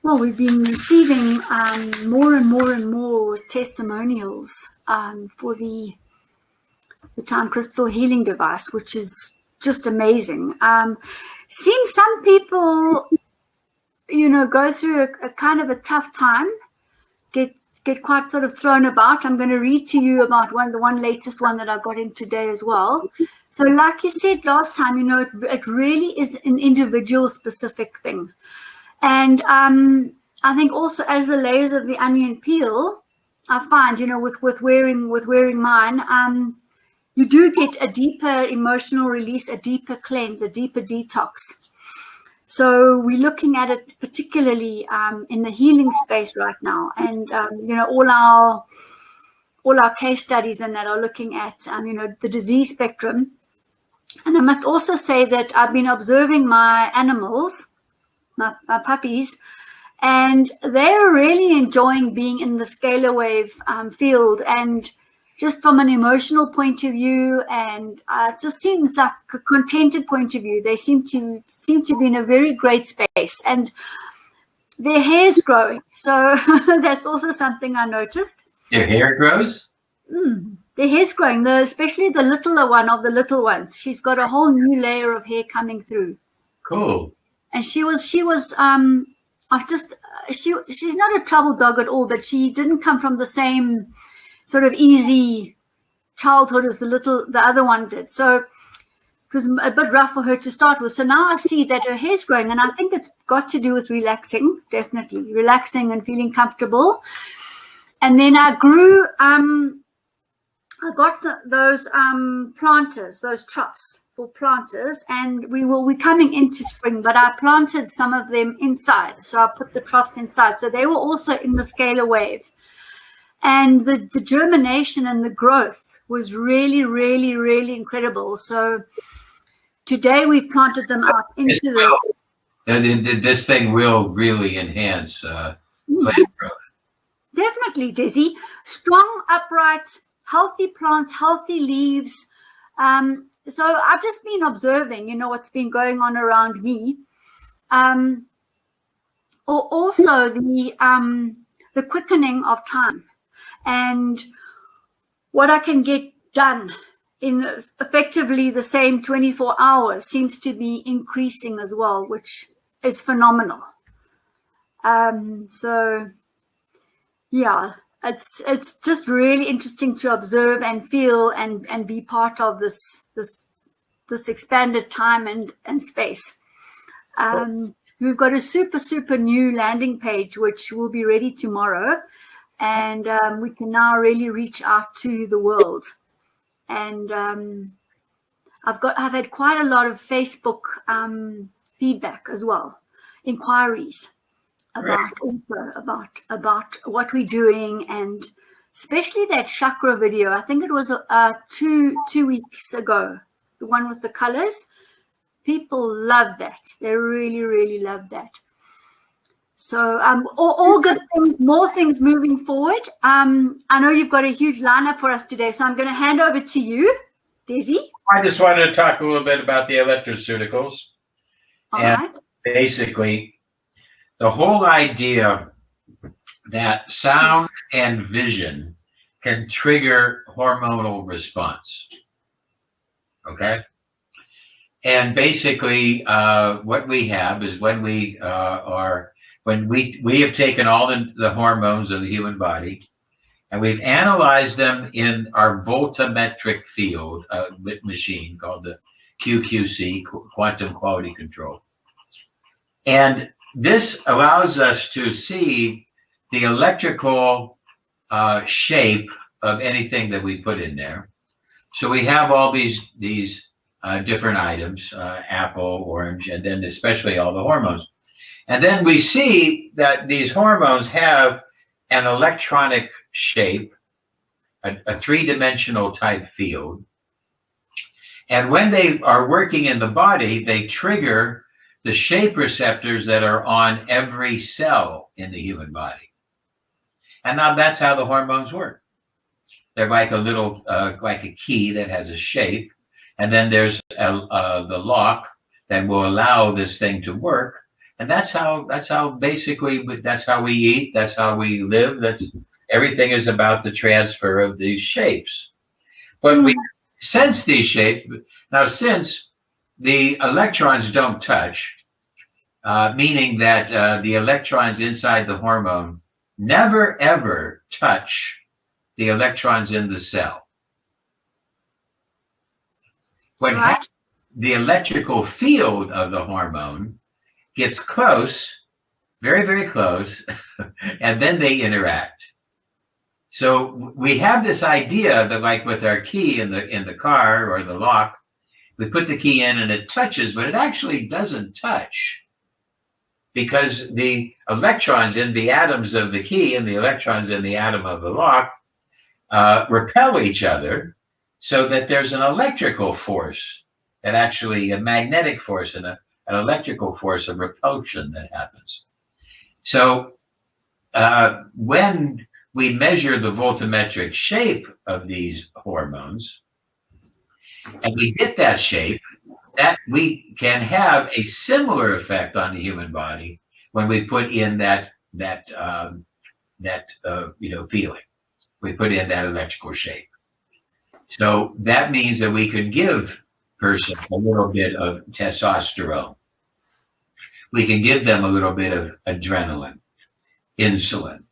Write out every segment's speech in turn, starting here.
Well, we've been receiving more and more and more testimonials for the Time Crystal Healing Device, which is just amazing. Seeing some people, go through a kind of a tough time, get quite sort of thrown about. I'm going to read to you about the one latest one that I got in today as well. So like you said last time, it really is an individual specific thing. And I think also as the layers of the onion peel, I find, with wearing mine, you do get a deeper emotional release, a deeper cleanse, a deeper detox. So we're looking at it particularly in the healing space right now, and all our case studies and that are looking at the disease spectrum. And I must also say that I've been observing my animals, my puppies, and they're really enjoying being in the scalar wave field, and just from an emotional point of view, and it just seems like a contented point of view. They seem to be in a very great space, and their hair's growing. So that's also something I noticed. Their hair grows? Their hair's growing, especially the littler one of the little ones. She's got a whole new layer of hair coming through. Cool. And she's not a trouble dog at all, but she didn't come from the same sort of easy childhood as the other one did. So it was a bit rough for her to start with. So now I see that her hair's growing, and I think it's got to do with relaxing, definitely relaxing and feeling comfortable. And then I grew, I got those planters, those troughs for planters, and we're coming into spring, but I planted some of them inside. So I put the troughs inside. So they were also in the scalar wave. And the germination and the growth was really, really, really incredible. So today we planted them out into this thing will really enhance plant growth. Definitely, Desi. Strong, upright, healthy plants, healthy leaves. So I've just been observing, what's been going on around me. Also the quickening of time. And what I can get done in effectively the same 24 hours seems to be increasing as well, which is phenomenal. So yeah, it's just really interesting to observe and feel and be part of this expanded time and space. We've got a super new landing page which will be ready tomorrow. And we can now really reach out to the world. And I've had quite a lot of Facebook feedback as well, inquiries about what we're doing, and especially that chakra video. I think it was 2 weeks ago, the one with the colors. People love that. They really, really love that. So all good things, more things moving forward. I know you've got a huge lineup for us today, so I'm going to hand over to you, Desi. I just wanted to talk a little bit about the Electroceuticals. All right. Basically, the whole idea that sound and vision can trigger hormonal response. Okay? And basically, what we have is when we have taken all the hormones of the human body, and we've analyzed them in our voltammetric field machine called the QQC, Quantum Quality Control. And this allows us to see the electrical shape of anything that we put in there. So we have all these different items, apple, orange, and then especially all the hormones. And then we see that these hormones have an electronic shape, a three-dimensional type field. And when they are working in the body, they trigger the shape receptors that are on every cell in the human body. And now that's how the hormones work. They're like a little, like a key that has a shape. And then there's the lock that will allow this thing to work. And that's how basically, that's how we eat, that's how we live, everything is about the transfer of these shapes. But we sense these shapes. Now, since the electrons don't touch, meaning that the electrons inside the hormone never ever touch the electrons in the cell. What happens, the electrical field of the hormone gets close, very, very close, and then they interact. So we have this idea that, like with our key in the car or the lock, we put the key in and it touches, but it actually doesn't touch, because the electrons in the atoms of the key and the electrons in the atom of the lock repel each other, so that there's an electrical force, and actually a magnetic force and an electrical force of repulsion that happens. So when we measure the voltammetric shape of these hormones, and we get that shape, that we can have a similar effect on the human body when we put in that feeling. We put in that electrical shape. So that means that we could give person a little bit of testosterone. We can give them a little bit of adrenaline, insulin.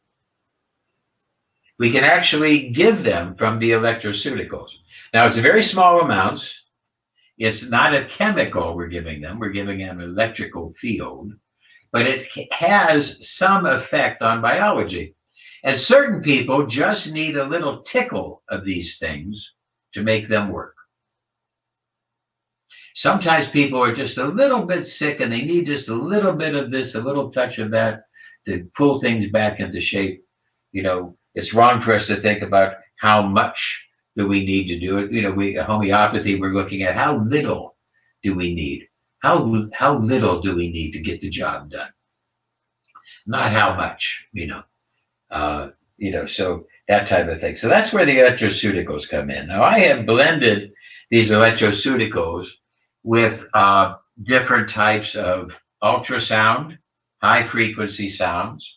We can actually give them from the electroceuticals. Now, it's very small amounts. It's not a chemical we're giving them. We're giving them an electrical field, but it has some effect on biology. And certain people just need a little tickle of these things to make them work. Sometimes people are just a little bit sick and they need just a little bit of this, a little touch of that to pull things back into shape. You know, it's wrong for us to think about how much do we need to do it. You know, homeopathy, we're looking at how little do we need? How little do we need to get the job done? Not how much, so that type of thing. So that's where the electroceuticals come in. Now, I have blended these electroceuticals with different types of ultrasound, high frequency sounds.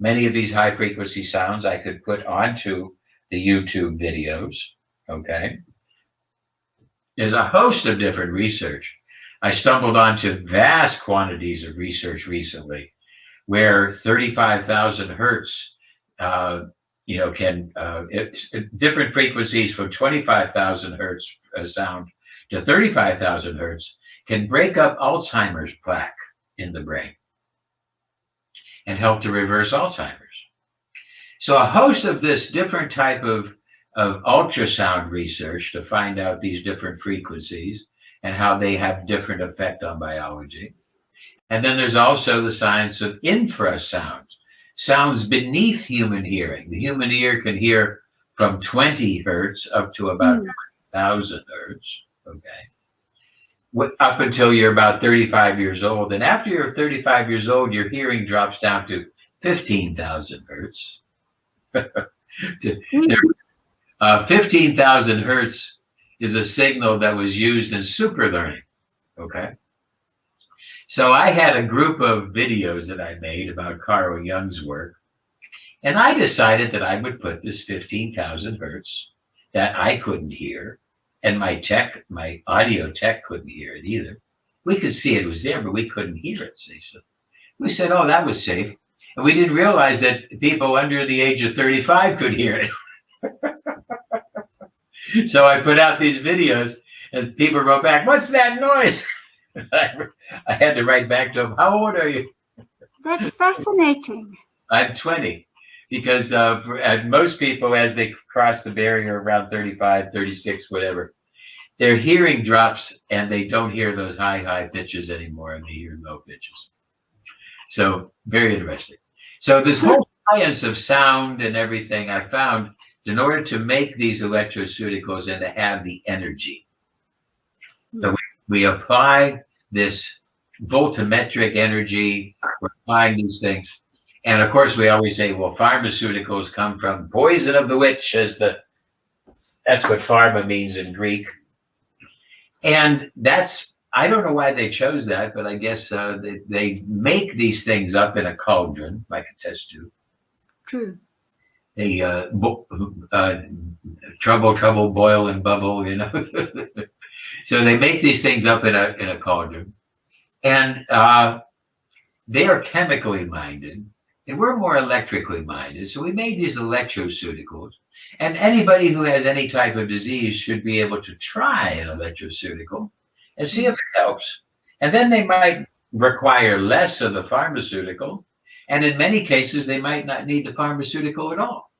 Many of these high frequency sounds I could put onto the YouTube videos, okay? There's a host of different research. I stumbled onto vast quantities of research recently where 35,000 hertz, different frequencies from 25,000 hertz sound to 35,000 hertz can break up Alzheimer's plaque in the brain and help to reverse Alzheimer's. So a host of this different type of ultrasound research to find out these different frequencies and how they have different effect on biology. And then there's also the science of infrasound, sounds beneath human hearing. The human ear can hear from 20 hertz up to about 1,000 hertz, okay? Up until you're about 35 years old. And after you're 35 years old, your hearing drops down to 15,000 hertz. 15,000 hertz is a signal that was used in super learning, okay? So I had a group of videos that I made about Carl Jung's work, and I decided that I would put this 15,000 hertz that I couldn't hear, and my audio tech couldn't hear it either. We could see it was there, but we couldn't hear it. So we said, oh, that was safe. And we didn't realize that people under the age of 35 could hear it. So I put out these videos, and people wrote back, what's that noise? I had to write back to them, how old are you? That's fascinating. I'm 20, because most people, as they cross the barrier around 35, 36, whatever, their hearing drops and they don't hear those high pitches anymore, and they hear low pitches. So very interesting. So this whole science of sound and everything, I found in order to make these electroceuticals and to have the energy. So we apply this voltammetric energy, we're applying these things. And of course, we always say, well, pharmaceuticals come from poison of the witch, that's what pharma means in Greek. And that's I don't know why they chose that, but I guess they make these things up in a cauldron, like a test tube. True. They trouble, boil and bubble, you know. So they make these things up in a cauldron, and they are chemically minded, and we're more electrically minded. So we made these electroceuticals, and anybody who has any type of disease should be able to try an electroceutical and see if it helps. And then they might require less of the pharmaceutical, and in many cases they might not need the pharmaceutical at all,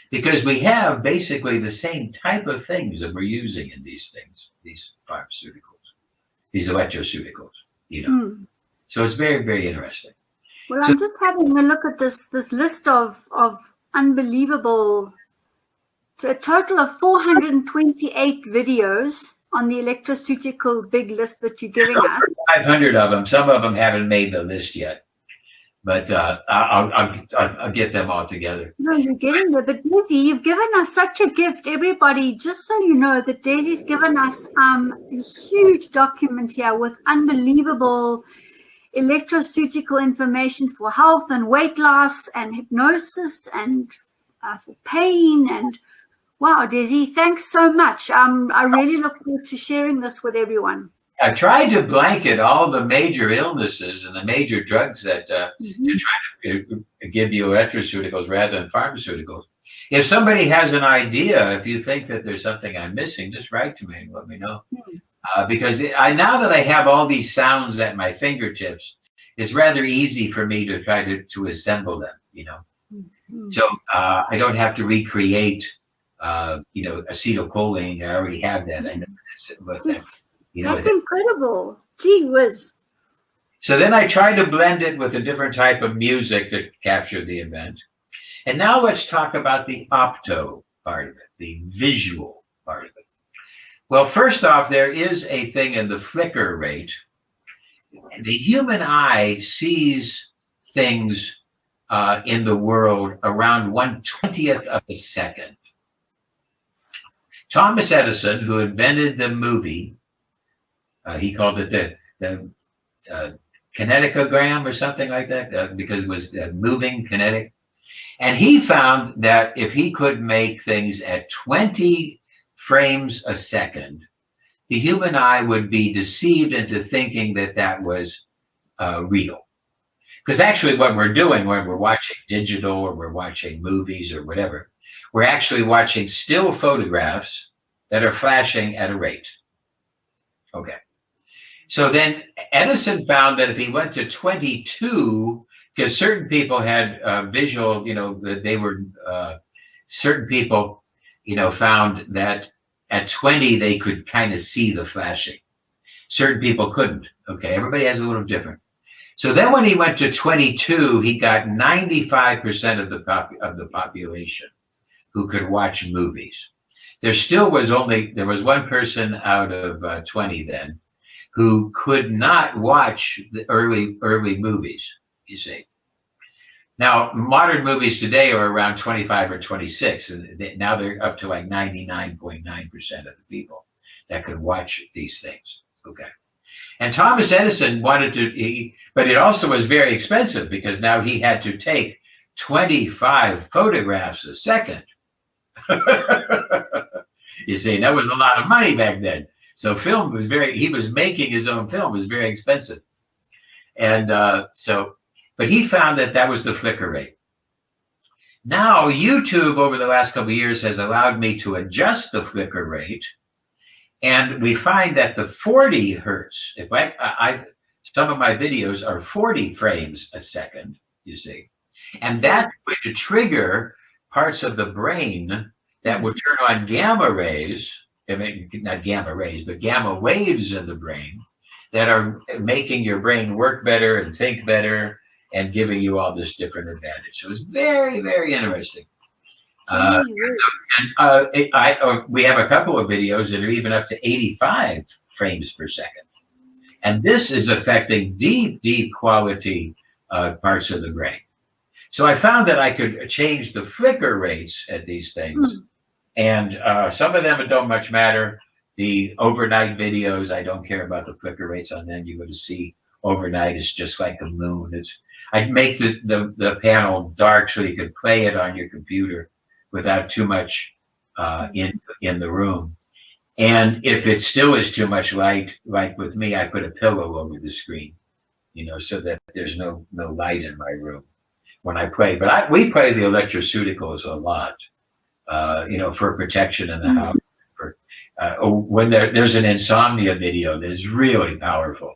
because we have basically the same type of things that we're using in these things, these pharmaceuticals, these electroceuticals, you know. So it's very, very interesting. Well, I'm just having a look at this list of unbelievable, a total of 428 videos on the electroceutical big list that you're giving us. 500 of them. Some of them haven't made the list yet, but I'll get them all together. No, you're getting there. But Desi, you've given us such a gift, everybody. Just so you know that Desi's given us a huge document here with unbelievable electroceutical information for health and weight loss and hypnosis and for pain. And wow, Desi, thanks so much. I really look forward to sharing this with everyone. I tried to blanket all the major illnesses and the major drugs that to try to give you electroceuticals rather than pharmaceuticals. If somebody has an idea, if you think that there's something I'm missing, just write to me and let me know. Because now that I have all these sounds at my fingertips, it's rather easy for me to try to assemble them, you know. So I don't have to recreate, you know, acetylcholine. I already have that. I know that's, you know, that's incredible. Gee whiz. So then I tried to blend it with a different type of music to capture the event. And now let's talk about the opto part of it, the visual part of it. Well, first off, there is a thing in the flicker rate. The human eye sees things in the world around 1/20th of a second. Thomas Edison, who invented the movie, he called it the kinetogram or something like that, because it was moving kinetic. And he found that if he could make things at 20 frames a second, the human eye would be deceived into thinking that that was real. Because actually what we're doing when we're watching digital or we're watching movies or whatever, we're actually watching still photographs that are flashing at a rate. Okay. So then Edison found that if he went to 22, because certain people had visual, you know, that they were, certain people, you know, found that at 20, they could kind of see the flashing. Certain people couldn't. Okay, everybody has a little different. So then when he went to 22, he got 95% of the population who could watch movies. There still was there was one person out of 20 then who could not watch the early movies, you see. Now, modern movies today are around 25 or 26, and now they're up to like 99.9% of the people that could watch these things. Okay. And Thomas Edison wanted to, but it also was very expensive because now he had to take 25 photographs a second. You see, that was a lot of money back then. So film was he was making his own film, was very expensive. And but he found that that was the flicker rate. Now, YouTube over the last couple of years has allowed me to adjust the flicker rate. And we find that the 40 hertz, if some of my videos are 40 frames a second, you see, and that's going to trigger parts of the brain that will turn on gamma rays, I mean, not gamma rays, but gamma waves in the brain that are making your brain work better and think better and giving you all this different advantage. So it's very, very interesting. We have a couple of videos that are even up to 85 frames per second. And this is affecting deep, deep quality parts of the brain. So I found that I could change the flicker rates at these things. And some of them don't much matter. The overnight videos, I don't care about the flicker rates on them. You go to see overnight, it's just like the moon. I'd make the panel dark so you could play it on your computer without too much in the room. And if it still is too much light, like with me, I put a pillow over the screen, so that there's no light in my room when I play. But we play the Electroceuticals a lot, for protection in the house. When there's an insomnia video that is really powerful,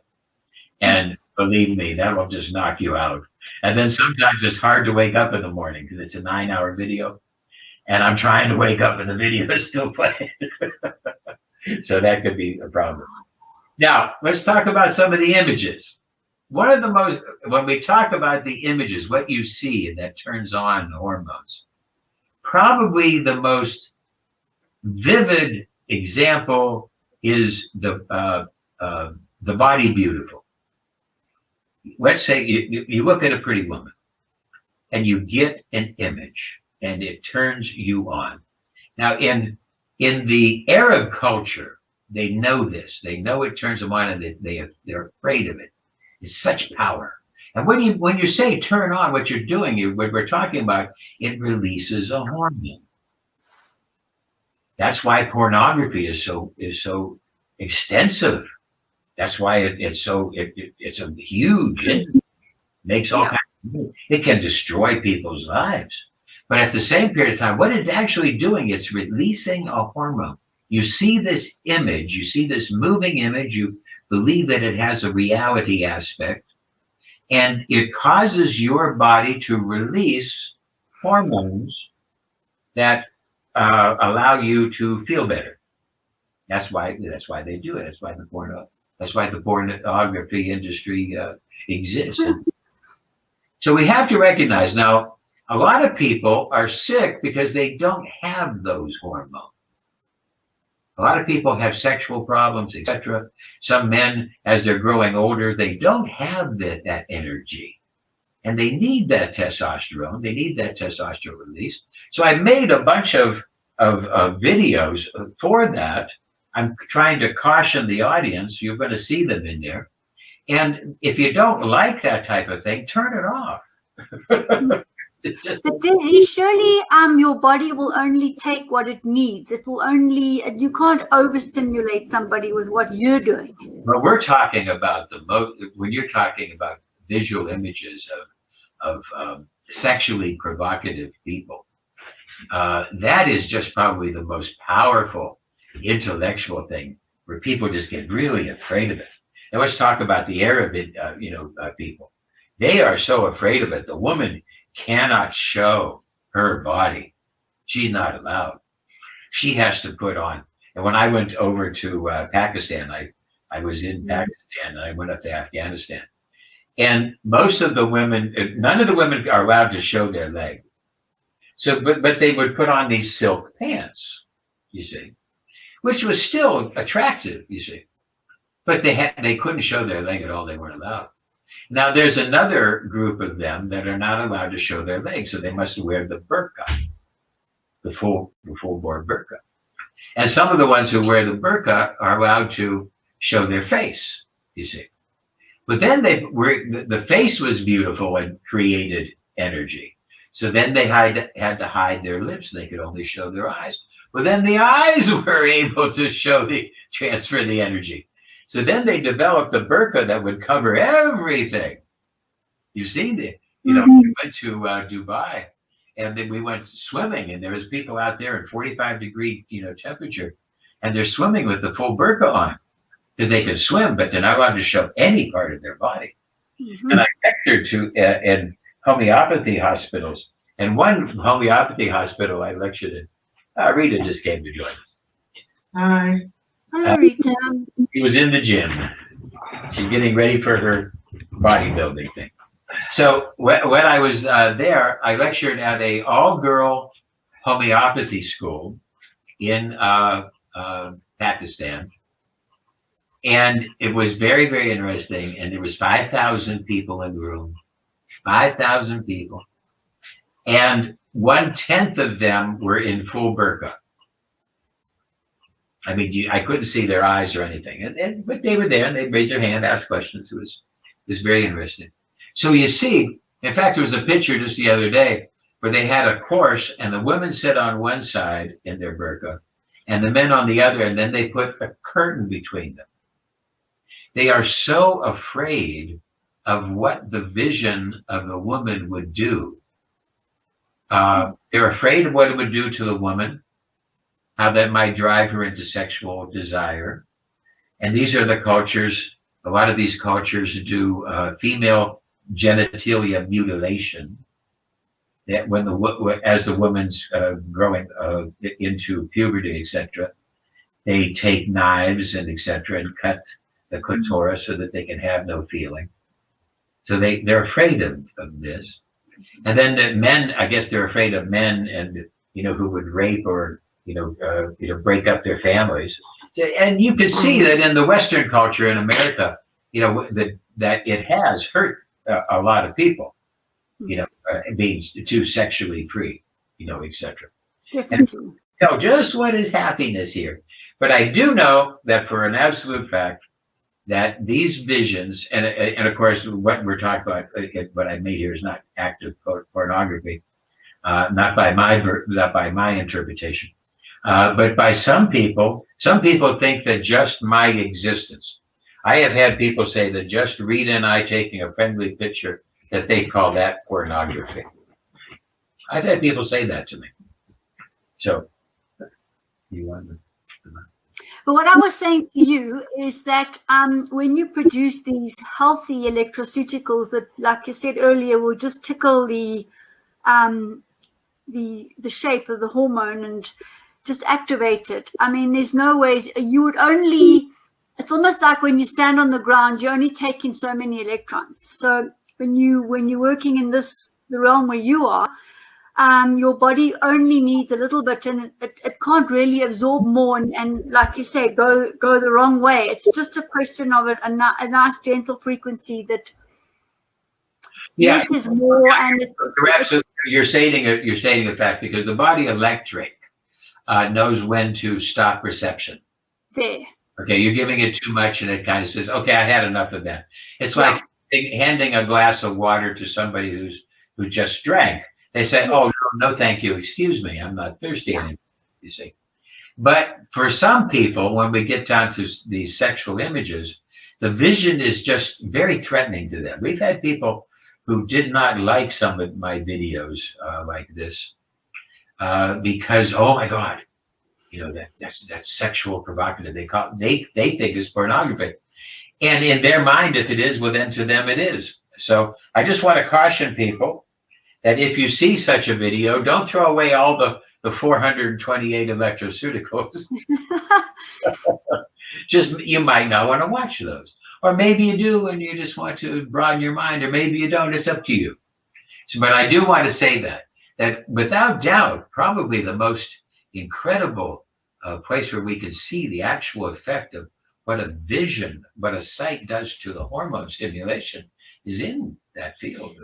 and believe me, that will just knock you out. And then sometimes it's hard to wake up in the morning because it's a 9-hour video, and I'm trying to wake up and the video is still playing. So that could be a problem. Now, let's talk about some of the images. When we talk about the images, what you see and that turns on the hormones, probably the most vivid example is the body beautiful. Let's say you look at a pretty woman and you get an image and it turns you on. Now in the Arab culture, they know this. They know it turns them on, and they're afraid of it. It's such power. And when you say turn on, what you're doing, what we're talking about, it releases a hormone. That's why pornography is so extensive. That's why it's a huge. It makes all kinds of, it can destroy people's lives. But at the same period of time, what it's actually doing, it's releasing a hormone. You see this image, you see this moving image, you believe that it has a reality aspect, and it causes your body to release hormones that allow you to feel better. That's why they do it. That's why the pornography industry exists. So we have to recognize now, a lot of people are sick because they don't have those hormones. A lot of people have sexual problems, etc. Some men, as they're growing older, they don't have that energy. And they need that testosterone. They need that testosterone release. So I made a bunch of videos for that. I'm trying to caution the audience. You're going to see them in there. And if you don't like that type of thing, turn it off. But Dizzy, surely your body will only take what it needs. It will only, you can't overstimulate somebody with what you're doing. Well, we're talking about when you're talking about visual images of sexually provocative people, that is just probably the most powerful intellectual thing where people just get really afraid of it. And let's talk about the Arab, people. They are so afraid of it. The woman cannot show her body. She's not allowed. She has to put on. And when I went over to Pakistan, I was in Pakistan and I went up to Afghanistan. And most of the women, none of the women are allowed to show their leg. So, but they would put on these silk pants, you see, which was still attractive, you see. But they couldn't show their leg at all. They weren't allowed. Now, there's another group of them that are not allowed to show their legs, so they must wear the burqa, the full-bore burqa. And some of the ones who wear the burqa are allowed to show their face, you see. But then the face was beautiful and created energy. So then they had to hide their lips. They could only show their eyes. But then the eyes were able to transfer the energy. So then they developed a burqa that would cover everything. You see, we went to Dubai, and then we went swimming, and there was people out there in 45-degree, temperature, and they're swimming with the full burqa on because they can swim, but they're not allowed to show any part of their body. And I lectured in homeopathy hospitals, and one homeopathy hospital I lectured in. Rita just came to join us. Hi. Hello, Rita. He was in the gym. She's getting ready for her bodybuilding thing. So when I was there, I lectured at a all-girl homeopathy school in Pakistan. And it was very, very interesting. And there was 5,000 people in the room, 5,000 people. And 1/10 of them were in full burqa. I mean, I couldn't see their eyes or anything, but they were there and they'd raise their hand, ask questions. It was very interesting. So you see, in fact, there was a picture just the other day where they had a course and the women sit on one side in their burqa and the men on the other, and then they put a curtain between them. They are so afraid of what the vision of a woman would do. They're afraid of what it would do to the woman, how that might drive her into sexual desire. And these are the cultures, a lot of these cultures do female genitalia mutilation. That when as the woman's growing into puberty, etc., they take knives and etc. and cut the clitoris so that they can have no feeling. So they're afraid of this. And then the men, I guess they're afraid of men and, who would rape or, break up their families. And you can see that in the Western culture in America, that it has hurt a lot of people, being too sexually free, etc. And just what is happiness here. But I do know that for an absolute fact, that these visions, and of course, what we're talking about, what I made here is not active pornography, not by my interpretation, but by some people. Some people think that just my existence. I have had people say that just Rita and I taking a friendly picture, that they call that pornography. I've had people say that to me. So, you want to? But what I was saying to you is that when you produce these healthy electroceuticals that, like you said earlier, will just tickle the shape of the hormone and just activate it. I mean, there's no ways you would only. It's almost like when you stand on the ground, you only take in so many electrons. So when you're working in the realm where you are, your body only needs a little bit, and it can't really absorb more. And like you say, go the wrong way. It's just a question of a nice gentle frequency that less is more. And you're stating a fact, because the body electric knows when to stop reception. There. Okay, you're giving it too much, and it kind of says, "Okay, I had enough of that." It's like handing a glass of water to somebody who just drank. They say, "Oh, no, thank you. Excuse me, I'm not thirsty anymore." You see, but for some people, when we get down to these sexual images, the vision is just very threatening to them. We've had people who did not like some of my videos like this because, oh my God, that's sexual provocative. They think it's pornography, and in their mind, if it is, well, then to them it is. So I just want to caution people that if you see such a video, don't throw away all the 428 electroceuticals. Just, you might not want to watch those. Or maybe you do and you just want to broaden your mind, or maybe you don't. It's up to you. So, but I do want to say that without doubt, probably the most incredible place where we can see the actual effect of what a vision, what a sight does to the hormone stimulation is in that field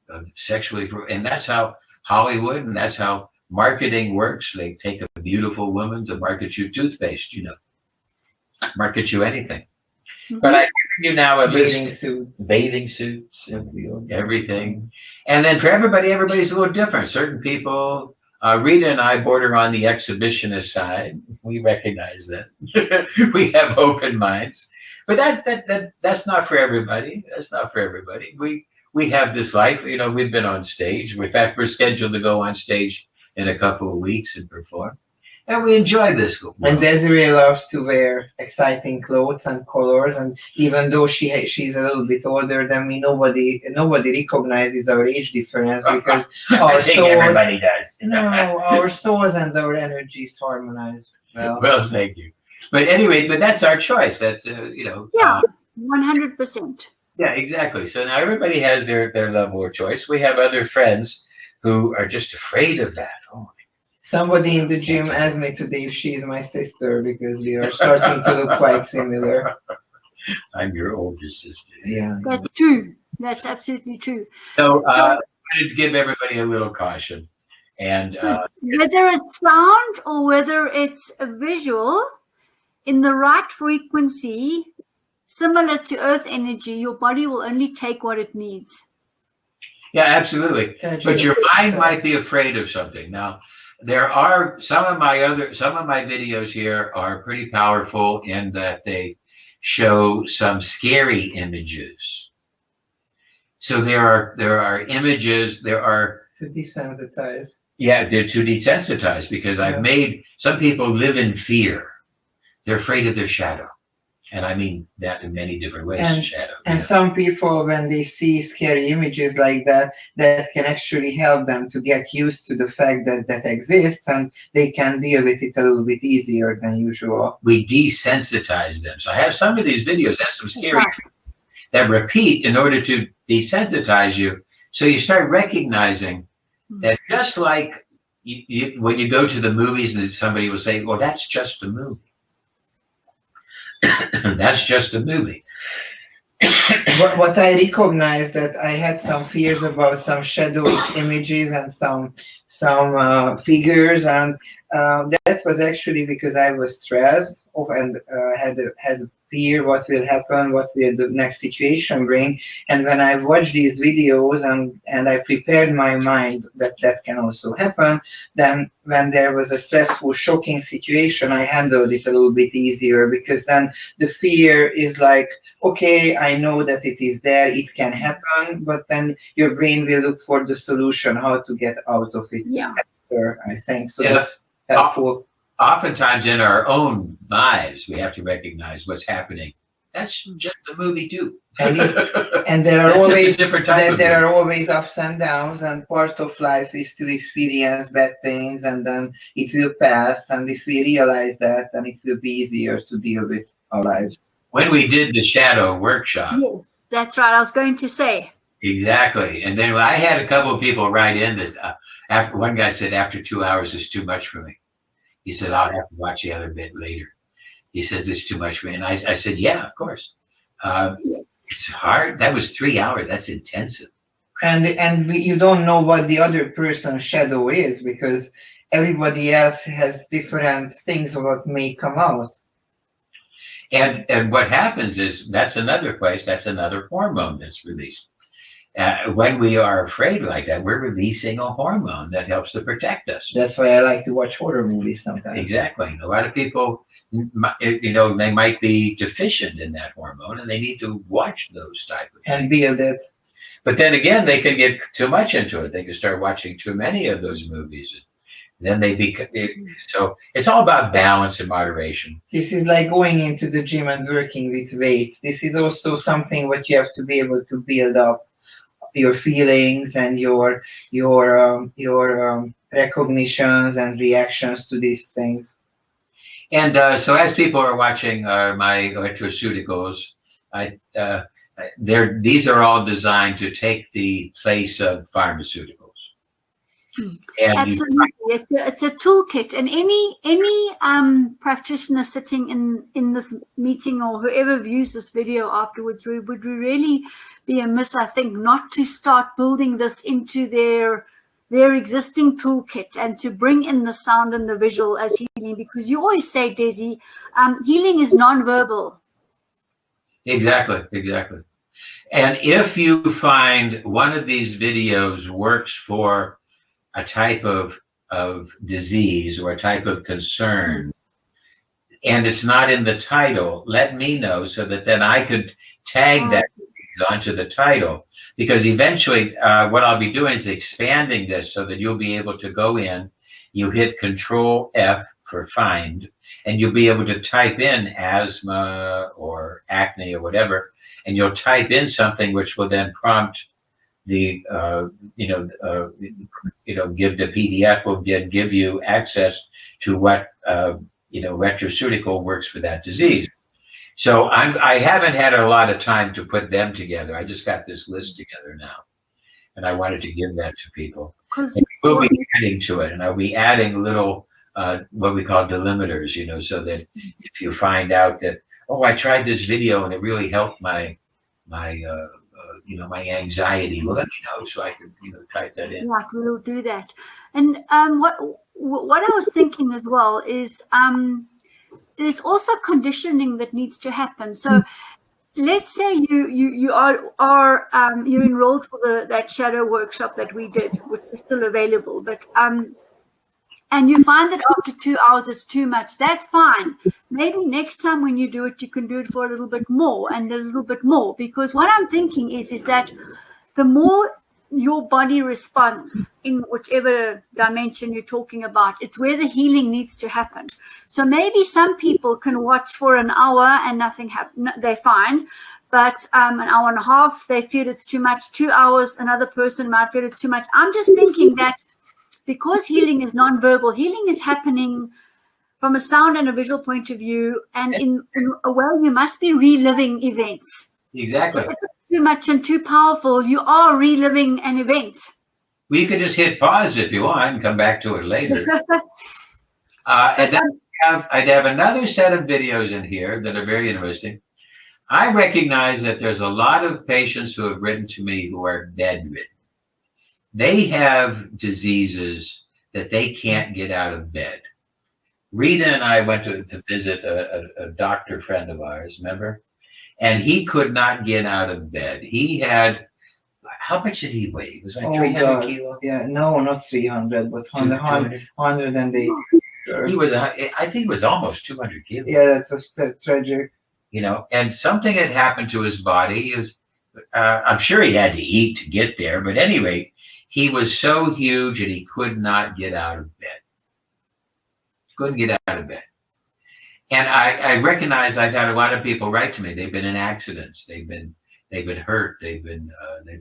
of sexually, and that's how Hollywood and that's how marketing works. They take a beautiful woman to market you toothpaste, market you anything. But I give you now a bathing suits, everything. And then for everybody's a little different. Certain people, Rita and I border on the exhibitionist side. We recognize that. We have open minds. But that's not for everybody. That's not for everybody. We have this life, we've been on stage. In fact, we're scheduled to go on stage in a couple of weeks and perform. And we enjoy this world. And Desiree loves to wear exciting clothes and colors. And even though she's a little bit older than me, nobody recognizes our age difference, because our souls, everybody does. Our souls and our energies harmonize well. Well, thank you. But anyway, that's our choice. That's, 100%. Yeah, exactly. So now everybody has their level of choice. We have other friends who are just afraid of that. Oh, somebody in the gym asked me today if she is my sister, because we are starting to look quite similar. I'm your older sister. Yeah. That's true. That's absolutely true. So I wanted to give everybody a little caution. And whether it's sound or whether it's a visual, in the right frequency, similar to earth energy, your body will only take what it needs. Yeah, absolutely. But your mind might be afraid of something. Now, there are some of my videos here are pretty powerful in that they show some scary images. So there are images, there are to desensitize. Yeah, to desensitize, because I've made some people live in fear. They're afraid of their shadow. And I mean that in many different ways, shadow. And some people, when they see scary images like that, that can actually help them to get used to the fact that that exists, and they can deal with it a little bit easier than usual. We desensitize them. So I have some of these videos, have some scary that repeat in order to desensitize you. So you start recognizing that, just like when you go to the movies and somebody will say, well, that's just a movie. That's just a movie. What I recognized, that I had some fears about some shadowy images and some figures, and that was actually because I was stressed and had fear what will happen, what will the next situation bring. And when I watched these videos and I prepared my mind that that can also happen, then when there was a stressful, shocking situation, I handled it a little bit easier, because then the fear is like, okay, I know that it is there, it can happen, but then your brain will look for the solution, how to get out of it. Yeah. After, I think. So that's helpful. Oftentimes in our own lives, we have to recognize what's happening. That's just a movie too. And there are always there are always ups and downs, and part of life is to experience bad things, and then it will pass. And if we realize that, then it will be easier to deal with our lives. When we did the shadow workshop. Yes, that's right. I was going to say. Exactly. And then I had a couple of people write in this. After one guy said, after 2 hours is too much for me. He said, I'll have to watch the other bit later. He said, this is too much for me. And I said, yeah, of course. It's hard. That was 3 hours. That's intensive. And you don't know what the other person's shadow is, because everybody else has different things what may come out. And what happens is, that's another place, that's another hormone that's released. When we are afraid like that, we're releasing a hormone that helps to protect us. That's why I like to watch horror movies sometimes. Exactly. A lot of people, you know, they might be deficient in that hormone, and they need to watch those type of things. And build it. But then again, they can get too much into it. They can start watching too many of those movies. Then they become, so it's all about balance and moderation. This is like going into the gym and working with weights. This is also something what you have to be able to build up your feelings and your recognitions and reactions to these things. And so as people are watching my Electroceuticals, these are all designed to take the place of pharmaceuticals. And absolutely, it's a toolkit, and any practitioner sitting in this meeting, or whoever views this video afterwards, would really be amiss, I think, not to start building this into their existing toolkit, and to bring in the sound and the visual as healing, because you always say, Desi, healing is non-verbal. Exactly. And if you find one of these videos works for a type of disease or a type of concern, and it's not in the title, let me know, so that then I could tag that onto the title. Because eventually what I'll be doing is expanding this so that you'll be able to go in, you hit Control F for find, and you'll be able to type in asthma or acne or whatever, and you'll type in something which will then prompt the give the PDF will give you access to what Electroceutical works for that disease. So I haven't had a lot of time to put them together. I just got this list together now, and I wanted to give that to people. We'll be adding to it, and I'll be adding little what we call delimiters, so that if you find out that, oh, I tried this video and it really helped my anxiety, well, let me know so I can, type that in. Right, we'll do that. And what I was thinking as well is there's also conditioning that needs to happen. So let's say you are you're enrolled for that shadow workshop that we did, which is still available, but and you find that after 2 hours it's too much. That's fine. Maybe next time when you do it, you can do it for a little bit more and a little bit more, because what I'm thinking is that the more your body responds in whichever dimension you're talking about, it's where the healing needs to happen. So maybe some people can watch for an hour and nothing happens, they're fine. But an hour and a half, they feel it's too much. 2 hours, another person might feel it's too much. I'm just thinking that because healing is non-verbal, healing is happening from a sound and a visual point of view, and in a way you must be reliving events. Exactly. So if it's too much and too powerful, you are reliving an event. Well, you can just hit pause if you want and come back to it later. And then I'd have another set of videos in here that are very interesting. I recognize that there's a lot of patients who have written to me who are bedridden. They have diseases that they can't get out of bed. Rita and I went to visit a doctor friend of ours, remember? And he could not get out of bed. He had, how much did he weigh? It was like 300 kilos? Yeah, no, not 300, but 180. Sure. He was, I think it was almost 200 kilos. Yeah, that was tragic. You know, and something had happened to his body. He was, I'm sure he had to eat to get there, but anyway, he was so huge and he could not get out of bed. Couldn't get out of bed. And I recognize I've had a lot of people write to me. They've been in accidents. They've been hurt. They've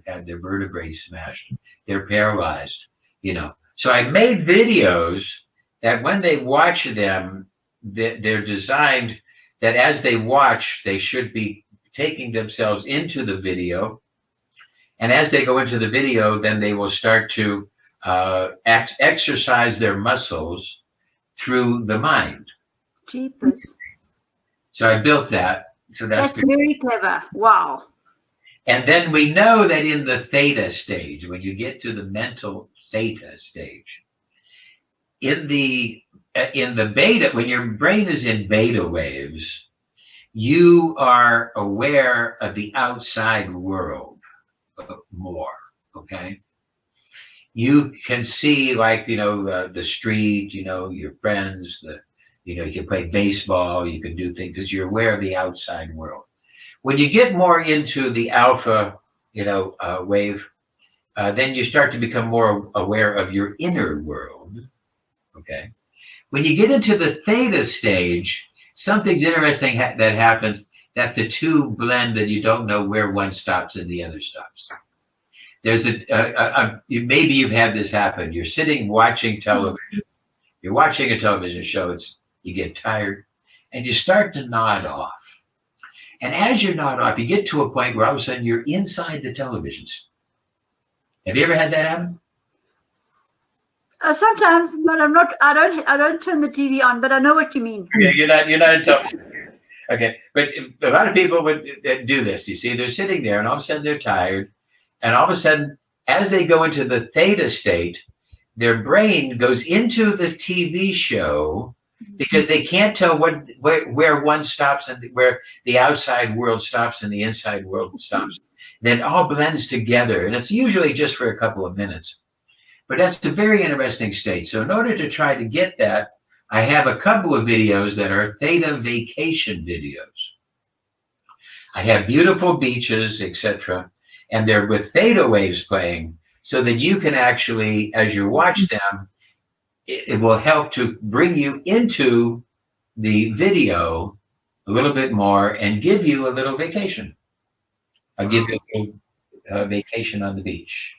had their vertebrae smashed. They're paralyzed, you know. So I made videos that when they watch them, they're designed that as they watch, they should be taking themselves into the video. And as they go into the video, then they will start to exercise their muscles through the mind. Jeepers. So I built that. So that's very clever. Wow. And then we know that in the theta stage, when you get to the mental theta stage, in the beta, when your brain is in beta waves, you are aware of the outside world more, okay? You can see, like, you know, the street, you know, your friends, you know, you can play baseball, you can do things because you're aware of the outside world. When you get more into the alpha, you know, wave, then you start to become more aware of your inner world, okay? When you get into the theta stage, something's interesting that happens, that the two blend and you don't know where one stops and the other stops. There's maybe you've had this happen. You're sitting watching television. You're watching a television show. You get tired and you start to nod off. And as you nod off, you get to a point where all of a sudden you're inside the television. Have you ever had that happen? Sometimes, but I'm not. I don't turn the TV on, but I know what you mean. Okay, you're not in television. Okay, but a lot of people would do this. You see, they're sitting there, and all of a sudden they're tired, and all of a sudden, as they go into the theta state, their brain goes into the TV show because they can't tell where one stops and where the outside world stops and the inside world stops. Then it all blends together, and it's usually just for a couple of minutes. But that's a very interesting state. So in order to try to get that, I have a couple of videos that are theta vacation videos. I have beautiful beaches, etc., and they're with theta waves playing so that you can actually, as you watch them, it will help to bring you into the video a little bit more and give you a little vacation. I'll give you a little vacation on the beach.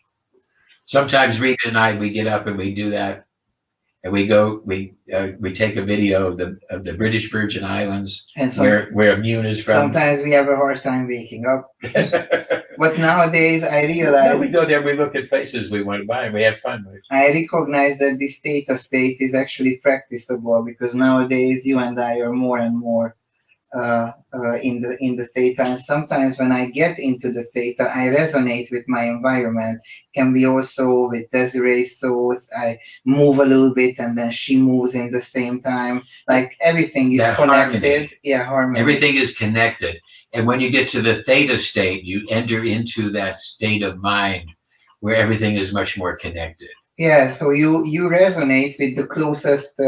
Sometimes Rita and I, we get up and we do that, and we take a video of the British Virgin Islands, and where IMUNE is from. Sometimes we have a hard time waking up, but nowadays I realize we go there, we look at places we want to buy, and we have fun. I recognize that this theta state is actually practicable because nowadays you and I are more and more in the theta, and sometimes when I get into the theta, I resonate with my environment. Can be also with Desiree's thoughts. I move a little bit, and then she moves in the same time. Like everything is That connected. harmony. Yeah, harmony. Everything is connected. And when you get to the theta state, you enter into that state of mind where everything is much more connected. Yeah, so you resonate with the closest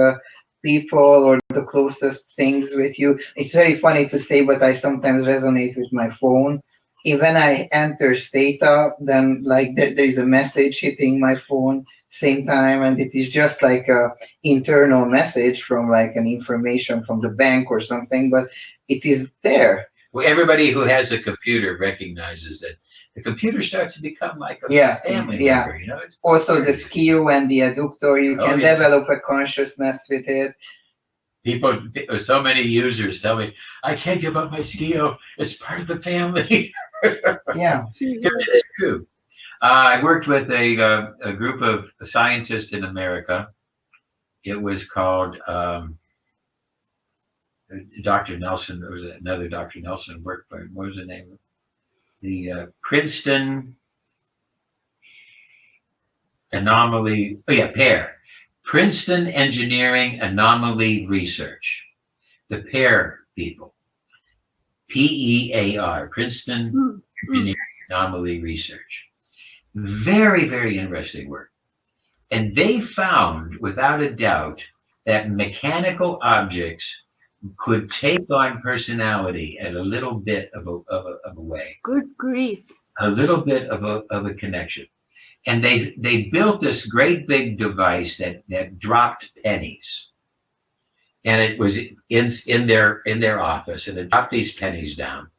people or the closest things with you. It's very funny to say, but I sometimes resonate with my phone. When I enter theta, then like there is a message hitting my phone same time, and it is just like a internal message from like an information from the bank or something, but it is there. Well, everybody who has a computer recognizes that the computer starts to become like a family member. You know, it's also the skew and the adductor. You can develop a consciousness with it. People, so many users tell me, I can't give up my skew. It's part of the family. Yeah, it is true. I worked with a group of scientists in America. It was called Dr. Nelson. There was another Dr. Nelson worked for him. What was the name of it? The Princeton Anomaly. Oh yeah, PAIR. Princeton Engineering Anomaly Research. The PAIR people. PEAR. Princeton Engineering Anomaly Research. Very, very interesting work. And they found, without a doubt, that mechanical objects could take on personality at a little bit of a way. Good grief. A little bit of a connection. And they built this great big device that dropped pennies. And it was in their office, and it dropped these pennies down.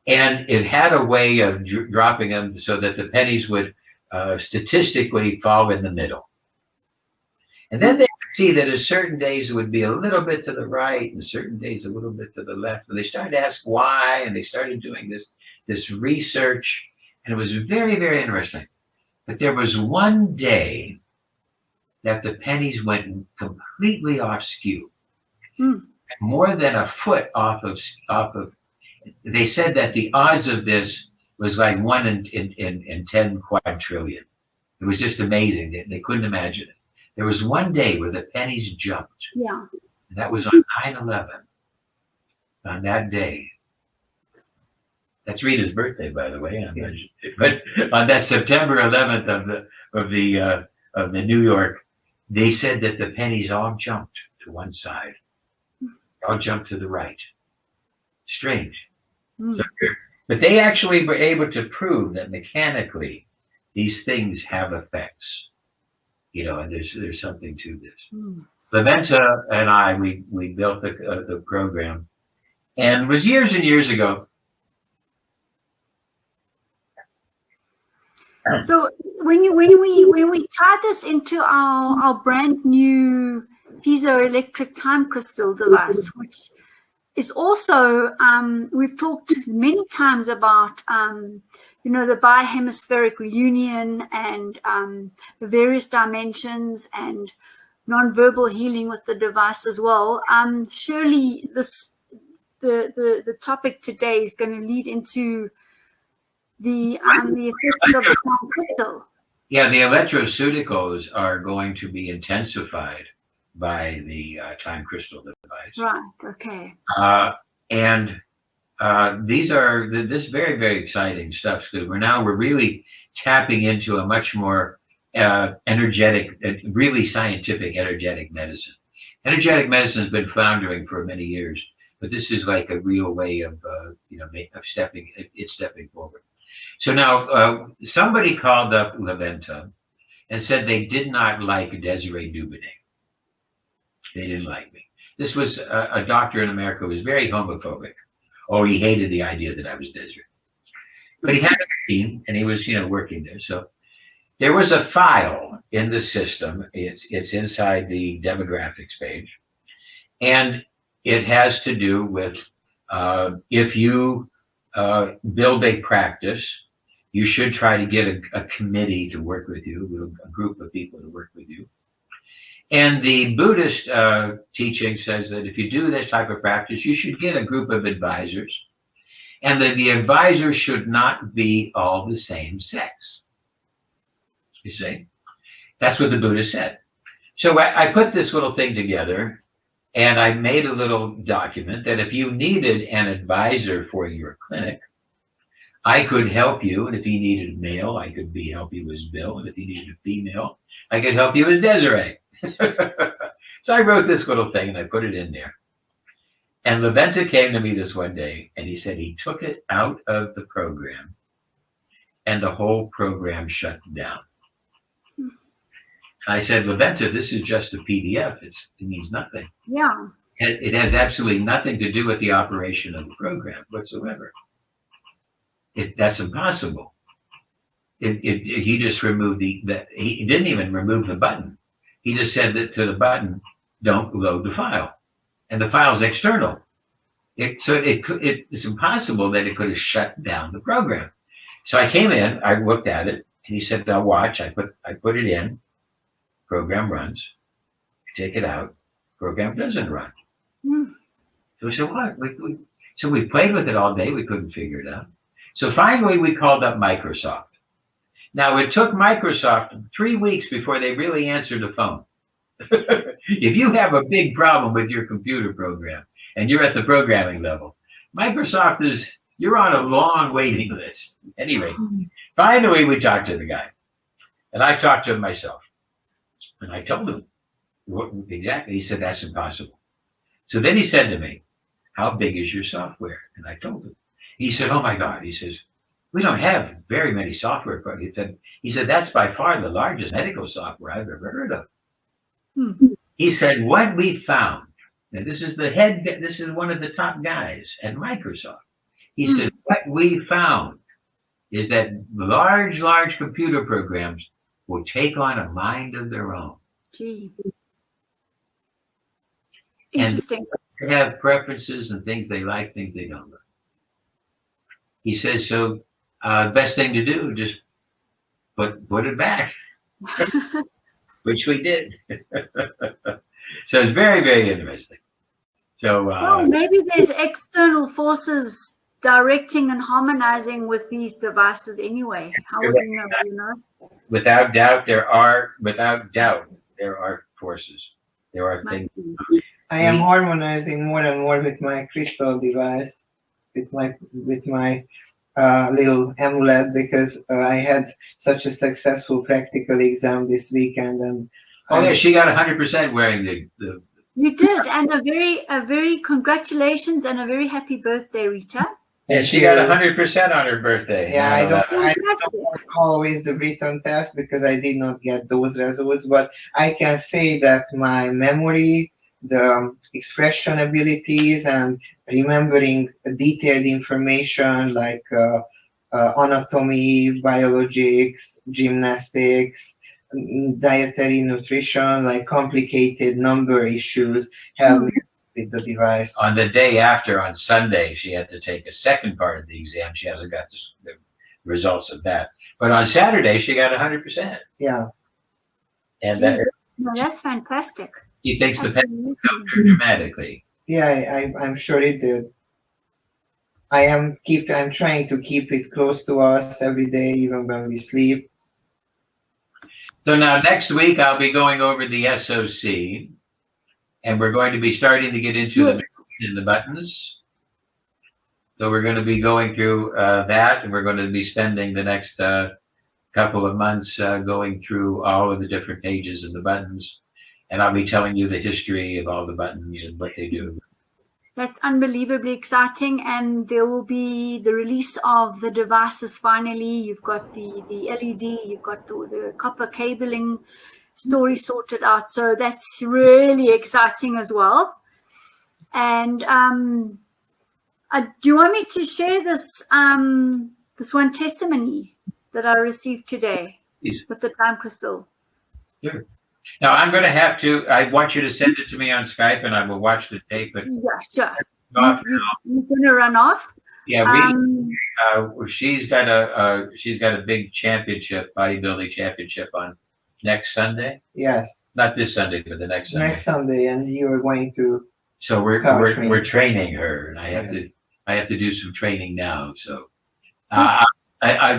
And it had a way of dropping them so that the pennies would statistically fall in the middle. And then they would see that at certain days it would be a little bit to the right, and certain days a little bit to the left. And they started to ask why, and they started doing this research, and it was very, very interesting. But there was one day that the pennies went completely off skew, more than a foot off of. They said that the odds of this was like 1 in 10 quadrillion. It was just amazing. They couldn't imagine it. There was one day where the pennies jumped. Yeah. And that was on 9/11. On that day. That's Rita's birthday, by the way. But on that September 11th of the New York, they said that the pennies all jumped to one side. All jumped to the right. Strange. So, but they actually were able to prove that mechanically these things have effects, you know, and there's something to this. Laventa and I, we built the program, and it was years and years ago. So when we tie this into our brand new piezoelectric time crystal device, which is also, we've talked many times about, you know, the bihemispheric reunion and the various dimensions and non-verbal healing with the device as well. Surely the topic today is going to lead into the effects of the time crystal. Yeah, the Electroceuticals are going to be intensified by the time crystal device. Right. Okay. And these are this very, very exciting stuff, because we're really tapping into a much more energetic, really scientific energetic medicine. Energetic medicine has been floundering for many years, but this is like a real way of stepping forward. So now somebody called up Laventa and said they did not like Desiree Dubonnet. They didn't like me. This was a doctor in America who was very homophobic. Oh, he hated the idea that I was Desiree. But he had a team, and he was, working there. So there was a file in the system. It's inside the demographics page, and it has to do with if you build a practice, you should try to get a committee to work with you, a group of people to work with you. And the Buddhist teaching says that if you do this type of practice, you should get a group of advisors, and that the advisors should not be all the same sex. You see? That's what the Buddha said. So I put this little thing together, and I made a little document that if you needed an advisor for your clinic, I could help you. And if you needed a male, I could help you as Bill. And if you needed a female, I could help you as Desiree. So I wrote this little thing and I put it in there. And Leventa came to me this one day and he said he took it out of the program and the whole program shut down. I said, Leventa, this is just a PDF. It means nothing. Yeah. It has absolutely nothing to do with the operation of the program whatsoever. That's impossible. He just removed he didn't even remove the button. He just said that to the button, don't load the file. And the file's external. It's impossible that it could have shut down the program. So I came in, I looked at it, and he said, now watch. I put it in, program runs. I take it out, program doesn't run. So we said, what? So we played with it all day, we couldn't figure it out. So finally we called up Microsoft. Now it took Microsoft 3 weeks before they really answered the phone. If you have a big problem with your computer program and you're at the programming level, Microsoft you're on a long waiting list. Anyway, finally we talked to the guy. And I talked to him myself. And I told him what exactly. He said, that's impossible. So then he said to me, how big is your software? And I told him. He said, oh my God. He says, we don't have very many software projects. He said, that's by far the largest medical software I've ever heard of. He said, what we found, and this is one of the top guys at Microsoft. He said, what we found is that large computer programs will take on a mind of their own. Gee. Interesting. And they have preferences and things they like, things they don't like. He says, so best thing to do, just put it back, which we did. So it's very, very interesting. So well, maybe there's external forces directing and harmonizing with these devices anyway. How would you know? Without doubt, there are forces. There are things. I am harmonizing more and more with my crystal device, with my little amulet, because I had such a successful practical exam this weekend, and yeah, she got 100% wearing the. You did, and a very congratulations and a very happy birthday, Rita. Yeah, she got 100% on her birthday. Yeah, I don't always the written test because I did not get those results, but I can say that my memory, the expression abilities, and remembering detailed information like anatomy, biologics, gymnastics, dietary nutrition, like complicated number issues, help me with the device. On the day after, on Sunday, she had to take a second part of the exam. She hasn't got the results of that. But on Saturday, she got 100%. Yeah. And that's fantastic. He thinks the pen helped her dramatically. Yeah, I'm sure it did. I'm trying to keep it close to us every day, even when we sleep. So now next week I'll be going over the SOC, and we're going to be starting to get into the buttons. So we're going to be going through that, and we're going to be spending the next couple of months going through all of the different pages of the buttons, and I'll be telling you the history of all the buttons and what they do. That's unbelievably exciting, and there will be the release of the devices finally. You've got the LED, you've got the copper cabling story sorted out, so that's really exciting as well. And do you want me to share this this one testimony that I received today with the time crystal? Sure. Now I'm going to have to. I want you to send it to me on Skype, and I will watch the tape. But yeah, sure. You're going to run off. Yeah, she's got a big championship, bodybuilding championship on next Sunday. Yes. Not this Sunday, but the next Sunday. Next Sunday, and you are going to. So we're training her, and I have to do some training now. So I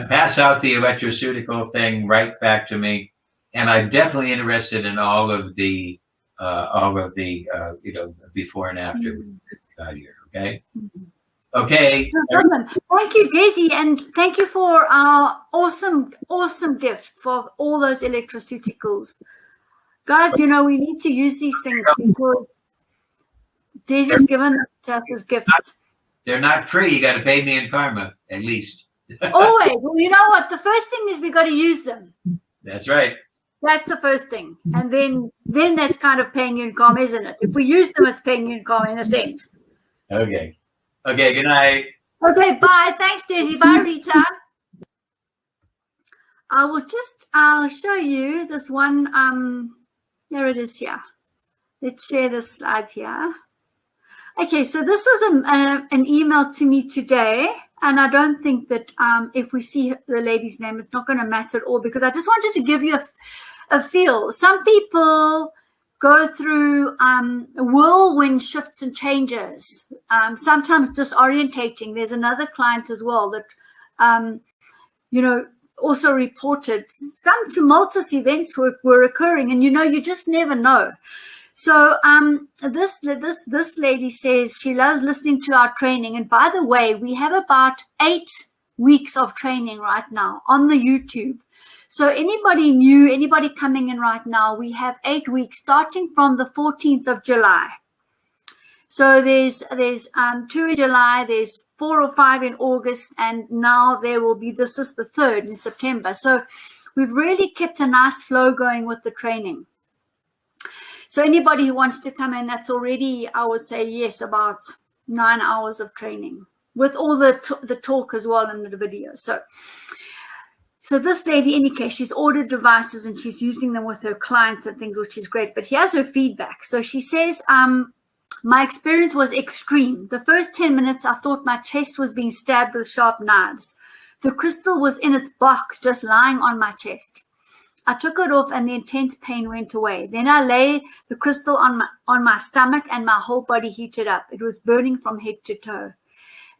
pass out the electroceutical thing right back to me, and I'm definitely interested in all of the before and after out here. Okay. Okay. No problem. Thank you, Daisy, and thank you for our awesome gift for all those electroceuticals. Guys, we need to use these things because Daisy's given us as gifts. They're not free. You got to pay me in karma, at least. Always. Well, you know what? The first thing is we got to use them. That's right. That's the first thing. And then that's kind of paying you in karma, isn't it? If we use them, it's paying you in karma in a sense. Okay. Okay, good night. Okay, bye. Thanks, Daisy. Bye, Rita. I'll show you this one. Here it is here. Let's share this slide here. Okay, so this was an email to me today, and I don't think that if we see the lady's name, it's not going to matter at all, because I just wanted to give you a feel. Some people go through whirlwind shifts and changes, sometimes disorientating. There's another client as well that, also reported some tumultuous events were occurring, and you just never know. So this lady says she loves listening to our training, and by the way, we have about 8 weeks of training right now on the YouTube. So anybody new, anybody coming in right now, we have 8 weeks starting from the 14th of July. So there's 2 in July, there's 4 or 5 in August, and now there will be, this is the 3rd in September. So we've really kept a nice flow going with the training. So anybody who wants to come in, that's already, I would say, yes, about 9 hours of training with all the talk as well in the video. So this lady, in any case, she's ordered devices and she's using them with her clients and things, which is great. But here's her feedback. So she says, my experience was extreme. The first 10 minutes, I thought my chest was being stabbed with sharp knives. The crystal was in its box, just lying on my chest. I took it off and the intense pain went away. Then I lay the crystal on my stomach and my whole body heated up. It was burning from head to toe.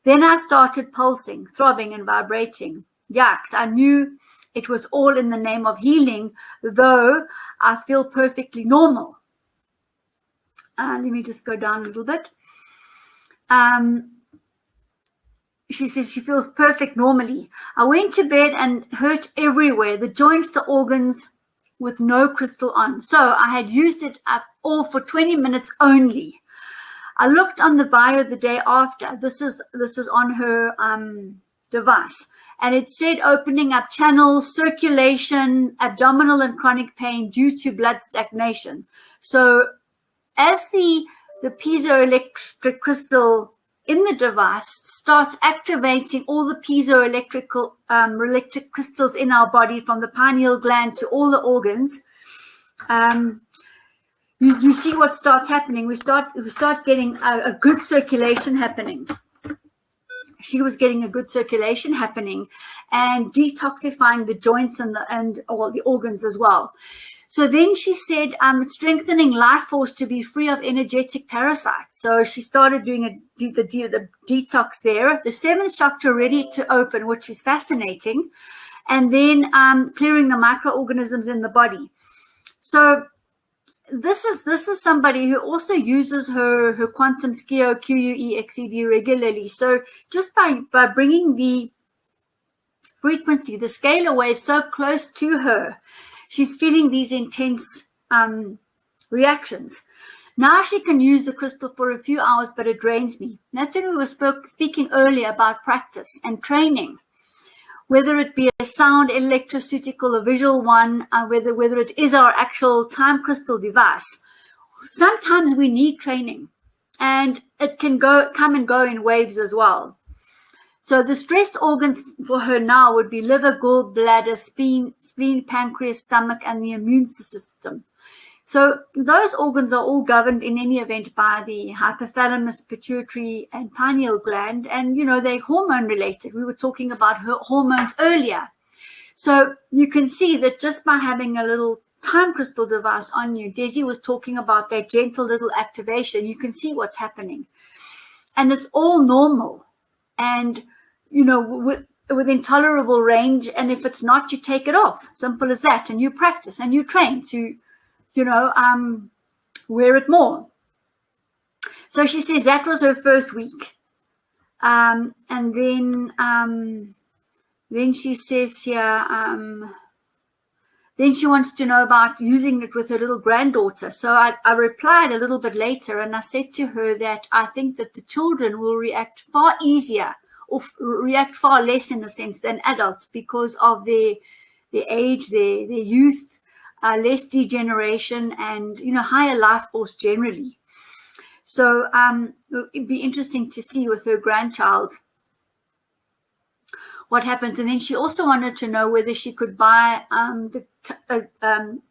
Then I started pulsing, throbbing and vibrating. Yikes, I knew it was all in the name of healing, though I feel perfectly normal. Let me just go down a little bit. She says she feels perfect normally. I went to bed and hurt everywhere, the joints, the organs, with no crystal on. So I had used it up all for 20 minutes only. I looked on the bio the day after. This is on her device. And it said opening up channels, circulation, abdominal and chronic pain due to blood stagnation. So as the piezoelectric crystal in the device starts activating all the piezoelectrical electric crystals in our body, from the pineal gland to all the organs, you see what starts happening. We start getting a good circulation happening. She was getting a good circulation happening and detoxifying the joints and all the organs as well. So then she said it's strengthening life force to be free of energetic parasites. So she started doing the detox there. The 7th chakra ready to open, which is fascinating. And then clearing the microorganisms in the body. So this is somebody who also uses her quantum skio QUEXED regularly. So just by bringing the frequency, the scalar wave so close to her, she's feeling these intense reactions. Now she can use the crystal for a few hours, but it drains me. That's when we were speaking earlier about practice and training, whether it be a sound electroceutical, a visual one, whether it is our actual time crystal device. Sometimes we need training, and it can come and go in waves as well. So the stressed organs for her now would be liver, gallbladder, spleen, pancreas, stomach, and the immune system. So those organs are all governed in any event by the hypothalamus, pituitary, and pineal gland. And, they're hormone related. We were talking about hormones earlier. So you can see that just by having a little time crystal device on you, Desi was talking about that gentle little activation. You can see what's happening. And it's all normal. And, you know, within tolerable range. And if it's not, you take it off. Simple as that. And you practice and you train to, you know, wear it more. So she says that was her first week. And then she says here, then she wants to know about using it with her little granddaughter. So I replied a little bit later, and I said to her that I think that the children will react far easier, or react far less in a sense than adults, because of their age, their youth, less degeneration, and, you know, higher life force generally. So it'd be interesting to see with her grandchild what happens. And then she also wanted to know whether she could buy the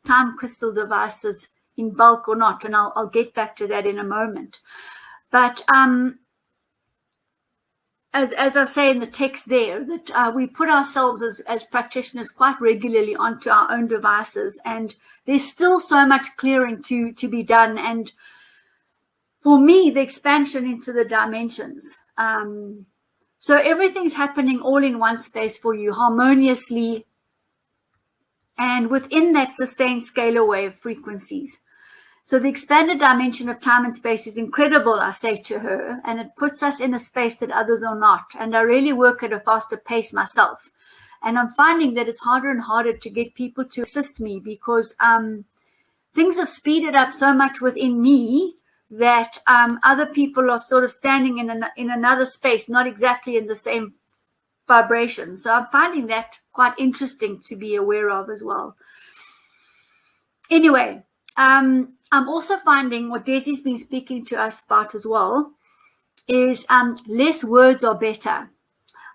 time crystal devices in bulk or not, and I'll get back to that in a moment. But as I say in the text there, that we put ourselves as practitioners quite regularly onto our own devices, and there's still so much clearing to be done. And for me, the expansion into the dimensions. So everything's happening all in one space for you, harmoniously, and within that sustained scalar wave frequencies. So the expanded dimension of time and space is incredible, I say to her, and it puts us in a space that others are not. And I really work at a faster pace myself. And I'm finding that it's harder and harder to get people to assist me, because things have speeded up so much within me that other people are sort of standing in another space, not exactly in the same vibration. So I'm finding that quite interesting to be aware of as well. Anyway, I'm also finding what Desi's been speaking to us about as well is less words are better.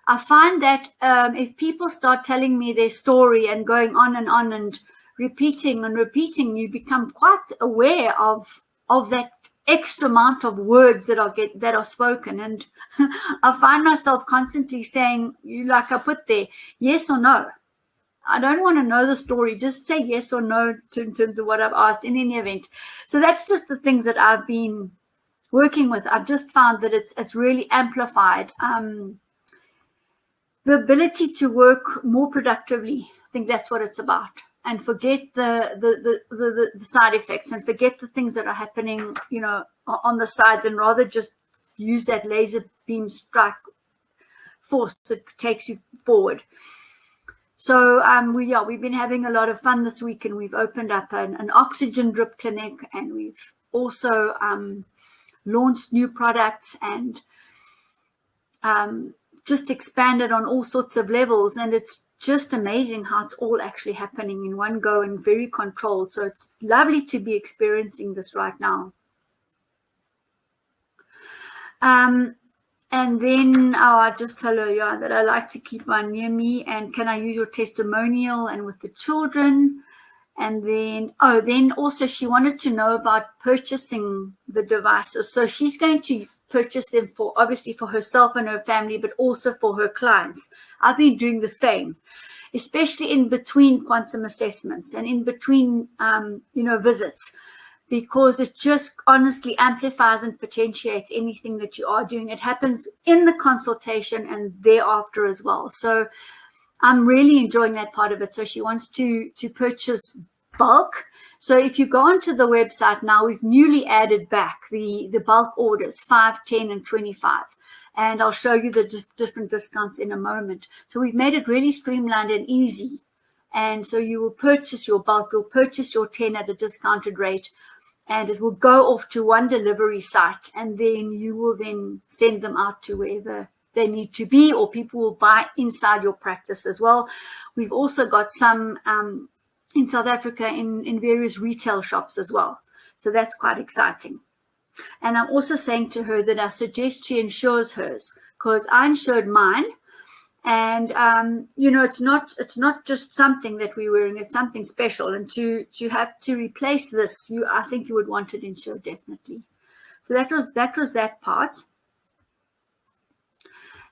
I find that if people start telling me their story and going on and repeating and repeating, you become quite aware of that extra amount of words that are spoken. And I find myself constantly saying, like I put there, yes or no. I don't want to know the story. Just say yes or no in terms of what I've asked in any event. So that's just the things that I've been working with. I've just found that it's really amplified the ability to work more productively. I think that's what it's about. And forget the side effects, and forget the things that are happening, you know, on the sides, and rather just use that laser beam strike force that takes you forward. So we've been having a lot of fun this week, and we've opened up an oxygen drip clinic, and we've also launched new products, and just expanded on all sorts of levels. And it's just amazing how it's all actually happening in one go and very controlled. So it's lovely to be experiencing this right now. And then I just tell her, yeah, that I like to keep one near me, and can I use your testimonial and with the children? And then, then also she wanted to know about purchasing the devices. So she's going to purchase them obviously for herself and her family, but also for her clients. I've been doing the same, especially in between quantum assessments and in between, visits, because it just honestly amplifies and potentiates anything that you are doing. It happens in the consultation and thereafter as well. So I'm really enjoying that part of it. So she wants to purchase bulk. So if you go onto the website now, we've newly added back the bulk orders, 5, 10, and 25. And I'll show you the different discounts in a moment. So we've made it really streamlined and easy. And so you will purchase your bulk, you'll purchase your 10 at a discounted rate, and it will go off to one delivery site, and then you will then send them out to wherever they need to be, or people will buy inside your practice as well. We've also got some in South Africa in various retail shops as well. So that's quite exciting. And I'm also saying to her that I suggest she insures hers, because I insured mine. And, it's not just something that we're wearing, it's something special. And to have to replace this, I think you would want it insured, definitely. So that was that part.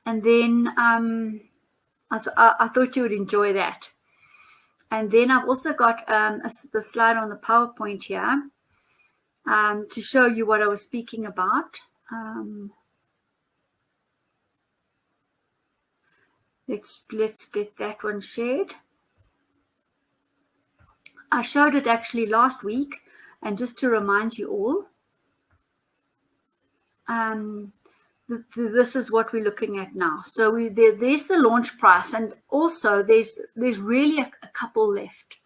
And then I thought you would enjoy that. And then I've also got the slide on the PowerPoint here to show you what I was speaking about. Let's get that one shared. I showed it actually last week, and just to remind you all, this is what we're looking at now. So there's the launch price, and also there's really a couple left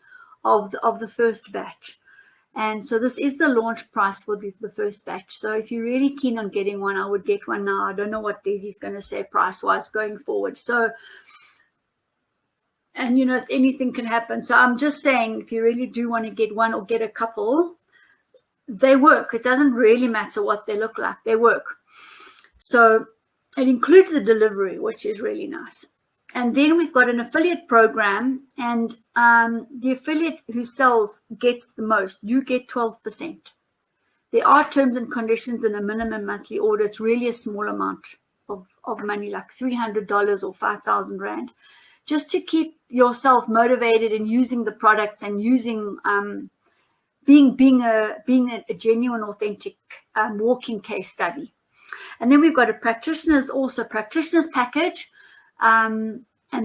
of the first batch. And so this is the launch price for the first batch. So if you're really keen on getting one, I would get one now. I don't know what Daisy's going to say price-wise going forward. So, and you know, anything can happen. So I'm just saying, if you really do want to get one or get a couple, they work. It doesn't really matter what they look like. They work. So it includes the delivery, which is really nice. And then we've got an affiliate program, and the affiliate who sells gets the most. You get 12%. There are terms and conditions and a minimum monthly order. It's really a small amount of money, like $300 or 5,000 Rand, just to keep yourself motivated in using the products and using being a genuine, authentic walking case study. And then we've got a practitioner's package. And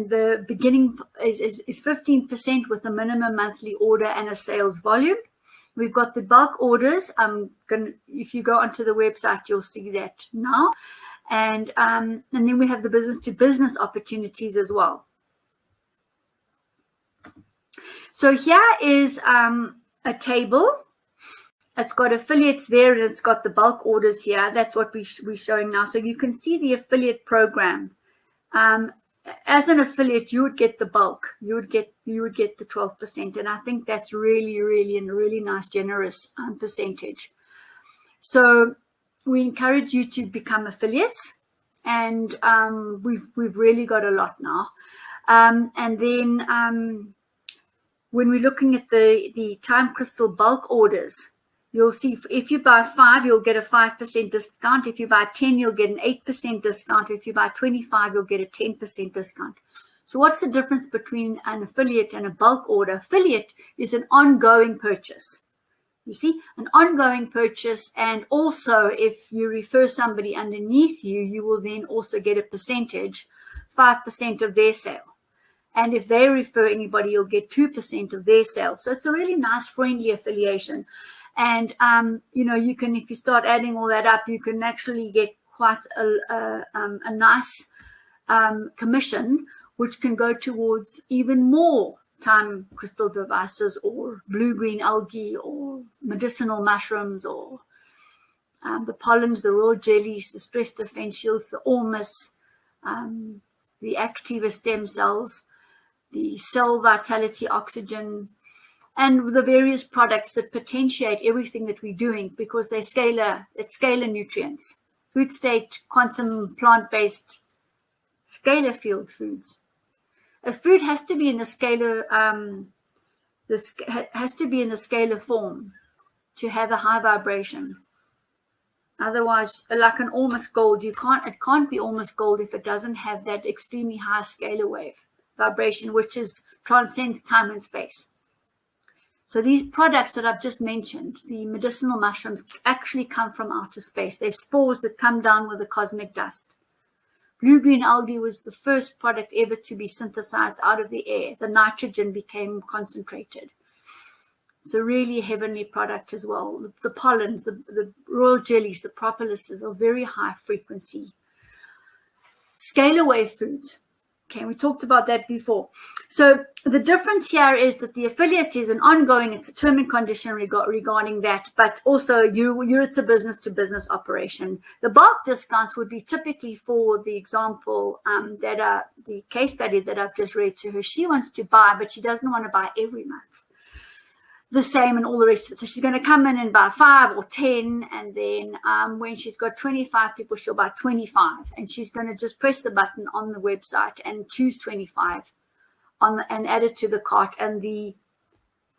the beginning is 15% with a minimum monthly order and a sales volume. We've got the bulk orders. If you go onto the website, you'll see that now. And then we have the business to business opportunities as well. So here is a table. It's got affiliates there, and it's got the bulk orders here. That's what we're showing now. So you can see the affiliate program. As an affiliate, you would get the bulk. You would get the 12%, and I think that's really nice, generous percentage. So we encourage you to become affiliates, and we've really got a lot now. And then when we're looking at the Time Crystal bulk orders, you'll see if you buy 5, you'll get a 5% discount. If you buy 10, you'll get an 8% discount. If you buy 25, you'll get a 10% discount. So what's the difference between an affiliate and a bulk order? Affiliate is an ongoing purchase. You see, an ongoing purchase. And also, if you refer somebody underneath you, you will then also get a percentage, 5% of their sale. And if they refer anybody, you'll get 2% of their sale. So it's a really nice, friendly affiliation. And, you know, you can, if you start adding all that up, you can actually get quite a nice commission, which can go towards even more time crystal devices or blue-green algae or medicinal mushrooms or the pollens, the raw jellies, the stress defense shields, the ormus, the activa stem cells, the cell vitality oxygen, and the various products that potentiate everything that we're doing, because they're scalar nutrients, food state, quantum, plant-based, scalar field foods. A food has to be in the scalar, has to be in the scalar form to have a high vibration. Otherwise, like an almost gold, it can't be almost gold if it doesn't have that extremely high scalar wave vibration, which transcends time and space. So these products that I've just mentioned, the medicinal mushrooms, actually come from outer space. They're spores that come down with the cosmic dust. Blue-green algae was the first product ever to be synthesized out of the air. The nitrogen became concentrated. It's a really heavenly product as well. The pollens, the royal jellies, the propolises are very high frequency. Scalar wave foods. Okay, we talked about that before. So the difference here is that the affiliate is an ongoing, it's a term and condition regarding that, but also it's a business-to-business operation. The bulk discounts would be typically for the example the case study that I've just read to her. She wants to buy, but she doesn't want to buy every month the same and all the rest of it. So she's going to come in and buy 5 or 10, and then when she's got 25 people, she'll buy 25, and she's going to just press the button on the website and choose 25 and add it to the cart, and the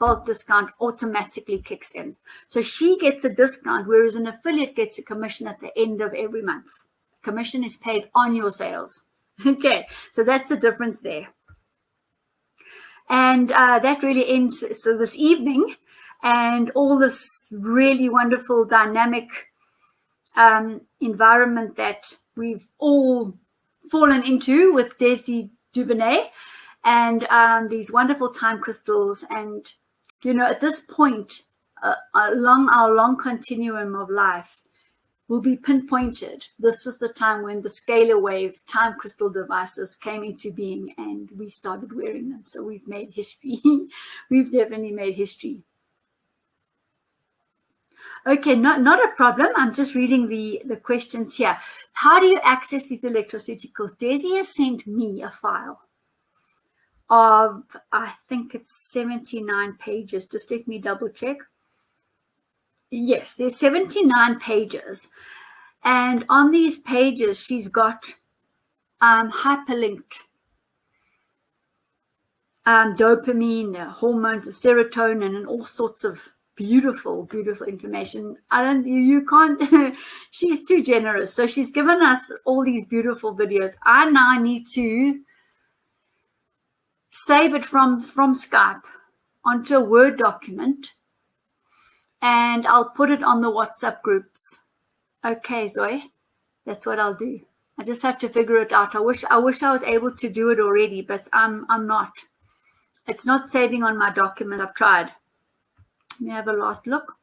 bulk discount automatically kicks in. So she gets a discount, whereas an affiliate gets a commission at the end of every month. Commission is paid on your sales. Okay, so that's the difference there. And that really ends so this evening, and all this really wonderful dynamic environment that we've all fallen into with Desi Dubonnet and these wonderful time crystals. And, you know, at this point, along our long continuum of life, will be pinpointed. This was the time when the scalar wave time crystal devices came into being and we started wearing them. So we've made history. We've definitely made history. Okay, not a problem. I'm just reading the questions here. How do you access these electroceuticals? Desi has sent me a file of, I think it's 79 pages. Just let me double check. Yes, there's 79 pages. And on these pages, she's got hyperlinked dopamine, hormones, and serotonin, and all sorts of beautiful, beautiful information. You can't, she's too generous. So she's given us all these beautiful videos. I now need to save it from Skype onto a Word document, and I'll put it on the WhatsApp groups. Okay, Zoe, that's what I'll do. I just have to figure it out. I wish I was able to do it already, but I'm not. It's not saving on my document. I've tried. Let me have a last look.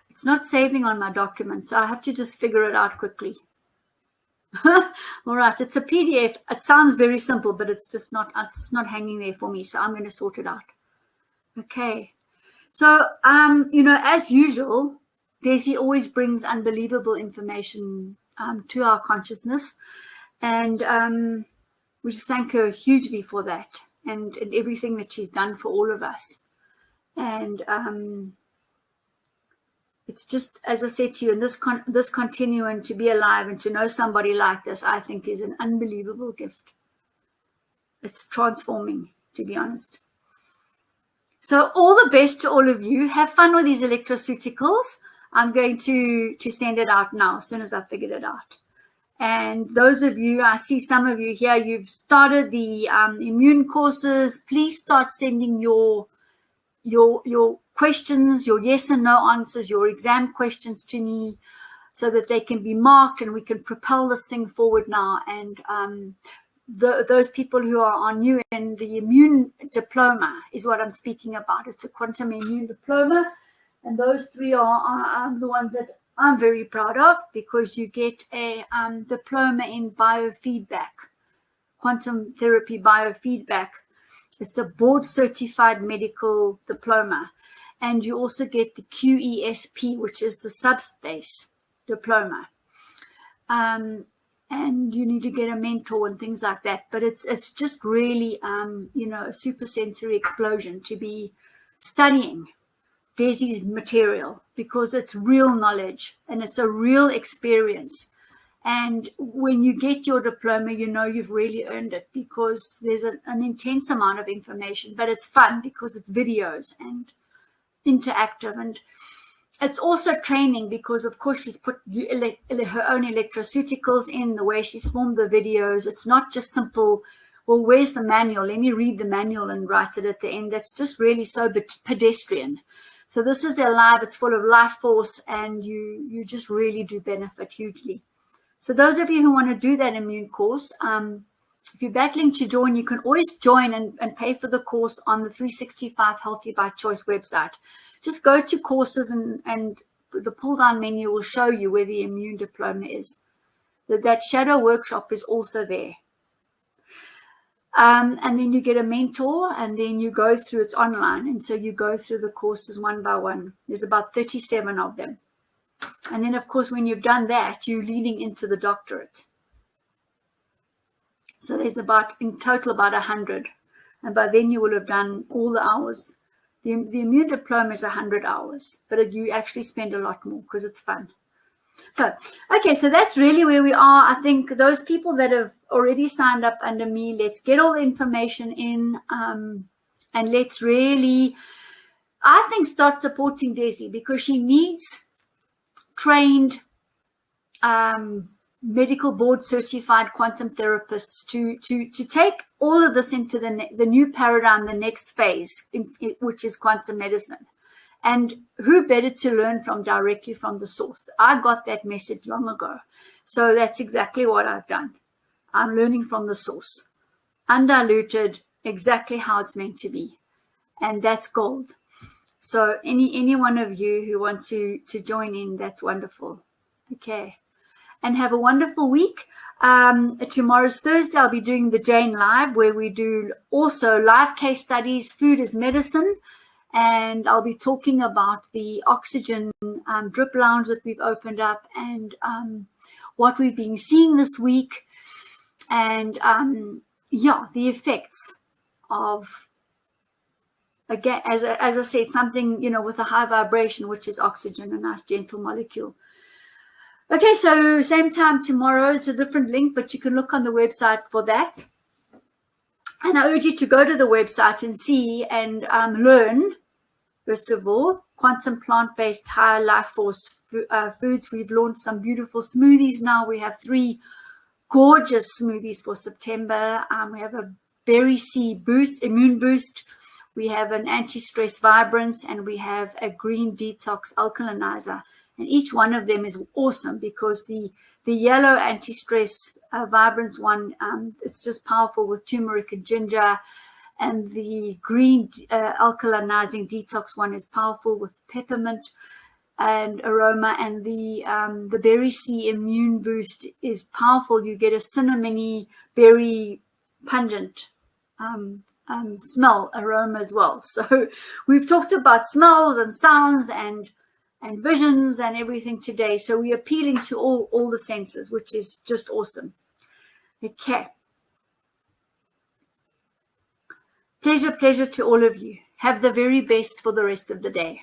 It's not saving on my document, so I have to just figure it out quickly. All right, it's a PDF. It sounds very simple, but it's just not hanging there for me, so I'm going to sort it out. Okay, so you know, as usual, Desi always brings unbelievable information to our consciousness, and we just thank her hugely for that, and everything that she's done for all of us. And it's just, as I said to you, in this continuum, to be alive and to know somebody like this, I think is an unbelievable gift. It's transforming, to be honest. So all the best to all of you. Have fun with these electroceuticals. I'm going to send it out now as soon as I figured it out. And those of you, I see some of you here, you've started the immune courses. Please start sending your questions, your yes and no answers, your exam questions to me, so that they can be marked and we can propel this thing forward now. And those people who are new in the immune diploma is what I'm speaking about. It's a quantum immune diploma, and those three are the ones that I'm very proud of, because you get a diploma in biofeedback, quantum therapy biofeedback. It's a board certified medical diploma. And you also get the QESP, which is the subspace diploma. And you need to get a mentor and things like that. But it's just really, you know, a super sensory explosion to be studying Desi's material, because it's real knowledge and it's a real experience. And when you get your diploma, you know you've really earned it, because there's an intense amount of information, but it's fun because it's videos and interactive. And it's also training, because of course she's put her own electroceuticals in the way she's formed the videos. It's not just simple, well, where's the manual? Let me read the manual and write it at the end. That's just really so pedestrian. So this is alive, it's full of life force, and you just really do benefit hugely. So those of you who want to do that immune course, if you're battling to join, you can always join and pay for the course on the 365 Healthy by Choice website. Just go to courses, and the pull down menu will show you where the immune diploma is. That shadow workshop is also there. And then you get a mentor, and then you go through, it's online. And so you go through the courses one by one. There's about 37 of them. And then, of course, when you've done that, you're leading into the doctorate. So there's in total about 100. And by then you will have done all the hours. The immune diploma is 100 hours, but you actually spend a lot more because it's fun. So, okay, so that's really where we are. I think those people that have already signed up under me, let's get all the information in, and let's really, I think, start supporting Desi, because she needs trained medical board certified quantum therapists to take all of this into the new paradigm, the next phase, which is quantum medicine. And who better to learn from directly from the source? I got that message long ago. So that's exactly what I've done. I'm learning from the source, undiluted, exactly how it's meant to be. And that's gold. So any one of you who want to join in, that's wonderful. Okay. And have a wonderful week. Tomorrow's Thursday, I'll be doing the Jane Live, where we do also live case studies, food as medicine. And I'll be talking about the oxygen drip lounge that we've opened up, and what we've been seeing this week. And yeah, the effects of, again, as I said, something, you know, with a high vibration, which is oxygen, a nice gentle molecule. Okay, so same time tomorrow. It's a different link, but you can look on the website for that. And I urge you to go to the website and see and learn, first of all, quantum plant-based high life force foods. We've launched some beautiful smoothies now. We have 3 gorgeous smoothies for September. We have a berry C boost, immune boost. We have an anti-stress vibrance, and we have a green detox alkalinizer. And each one of them is awesome, because the yellow anti-stress vibrance one, it's just powerful with turmeric and ginger. And the green alkalinizing detox one is powerful with peppermint and aroma. And the berry C immune boost is powerful. You get a cinnamony, berry pungent smell aroma as well. So we've talked about smells and sounds and visions and everything today. So we're appealing to all the senses, which is just awesome. Okay. Pleasure to all of you. Have the very best for the rest of the day.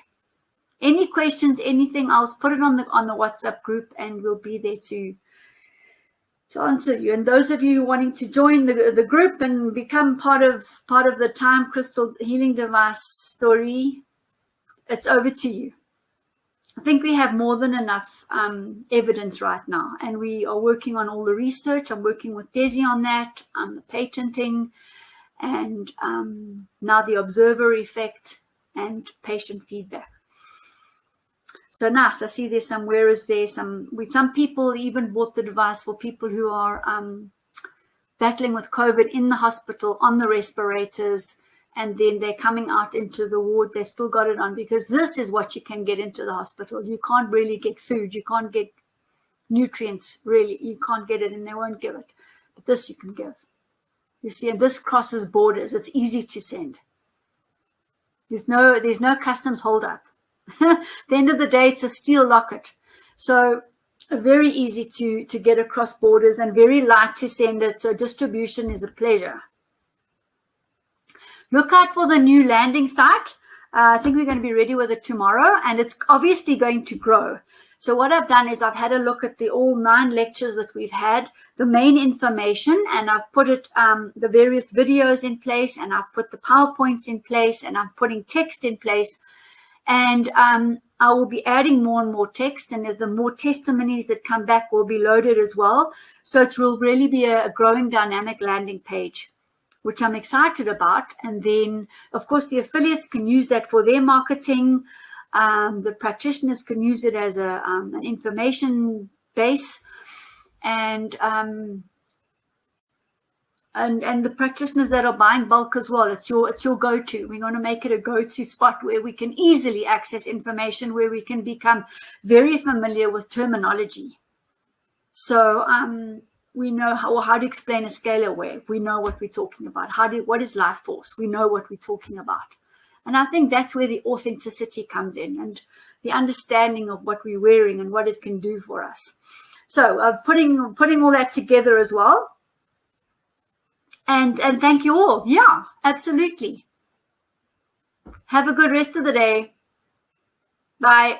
Any questions, anything else, put it on the WhatsApp group, and we'll be there to answer you. And those of you wanting to join the group and become part of the Time Crystal Healing Device story, it's over to you. I think we have more than enough evidence right now, and we are working on all the research. I'm working with Desi on that, the patenting, and now the observer effect and patient feedback. So nice. I see there's some, where is there some people even bought the device for people who are battling with COVID in the hospital on the respirators, and then they're coming out into the ward. They've still got it on, because this is what you can get into the hospital. You can't really get food. You can't get nutrients, really. You can't get it, and they won't give it. But this you can give. You see, and this crosses borders. It's easy to send. There's no customs holdup. At the end of the day, it's a steel locket. So very easy to get across borders, and very light to send it. So distribution is a pleasure. Look out for the new landing site. I think we're going to be ready with it tomorrow, and it's obviously going to grow. So what I've done is I've had a look at all 9 lectures that we've had, the main information, and I've put it, the various videos in place, and I've put the PowerPoints in place, and I'm putting text in place. And I will be adding more and more text, and the more testimonies that come back will be loaded as well. So it will really be a growing dynamic landing page, which I'm excited about. And then, of course, the affiliates can use that for their marketing. The practitioners can use it as an information base, and the practitioners that are buying bulk as well. It's your go-to. We're going to make it a go-to spot where we can easily access information, where we can become very familiar with terminology. So we know how to explain a scalar wave. We know what we're talking about. What is life force? We know what we're talking about. And I think that's where the authenticity comes in, and the understanding of what we're wearing and what it can do for us. So putting all that together as well. And thank you all. Yeah, absolutely. Have a good rest of the day. Bye.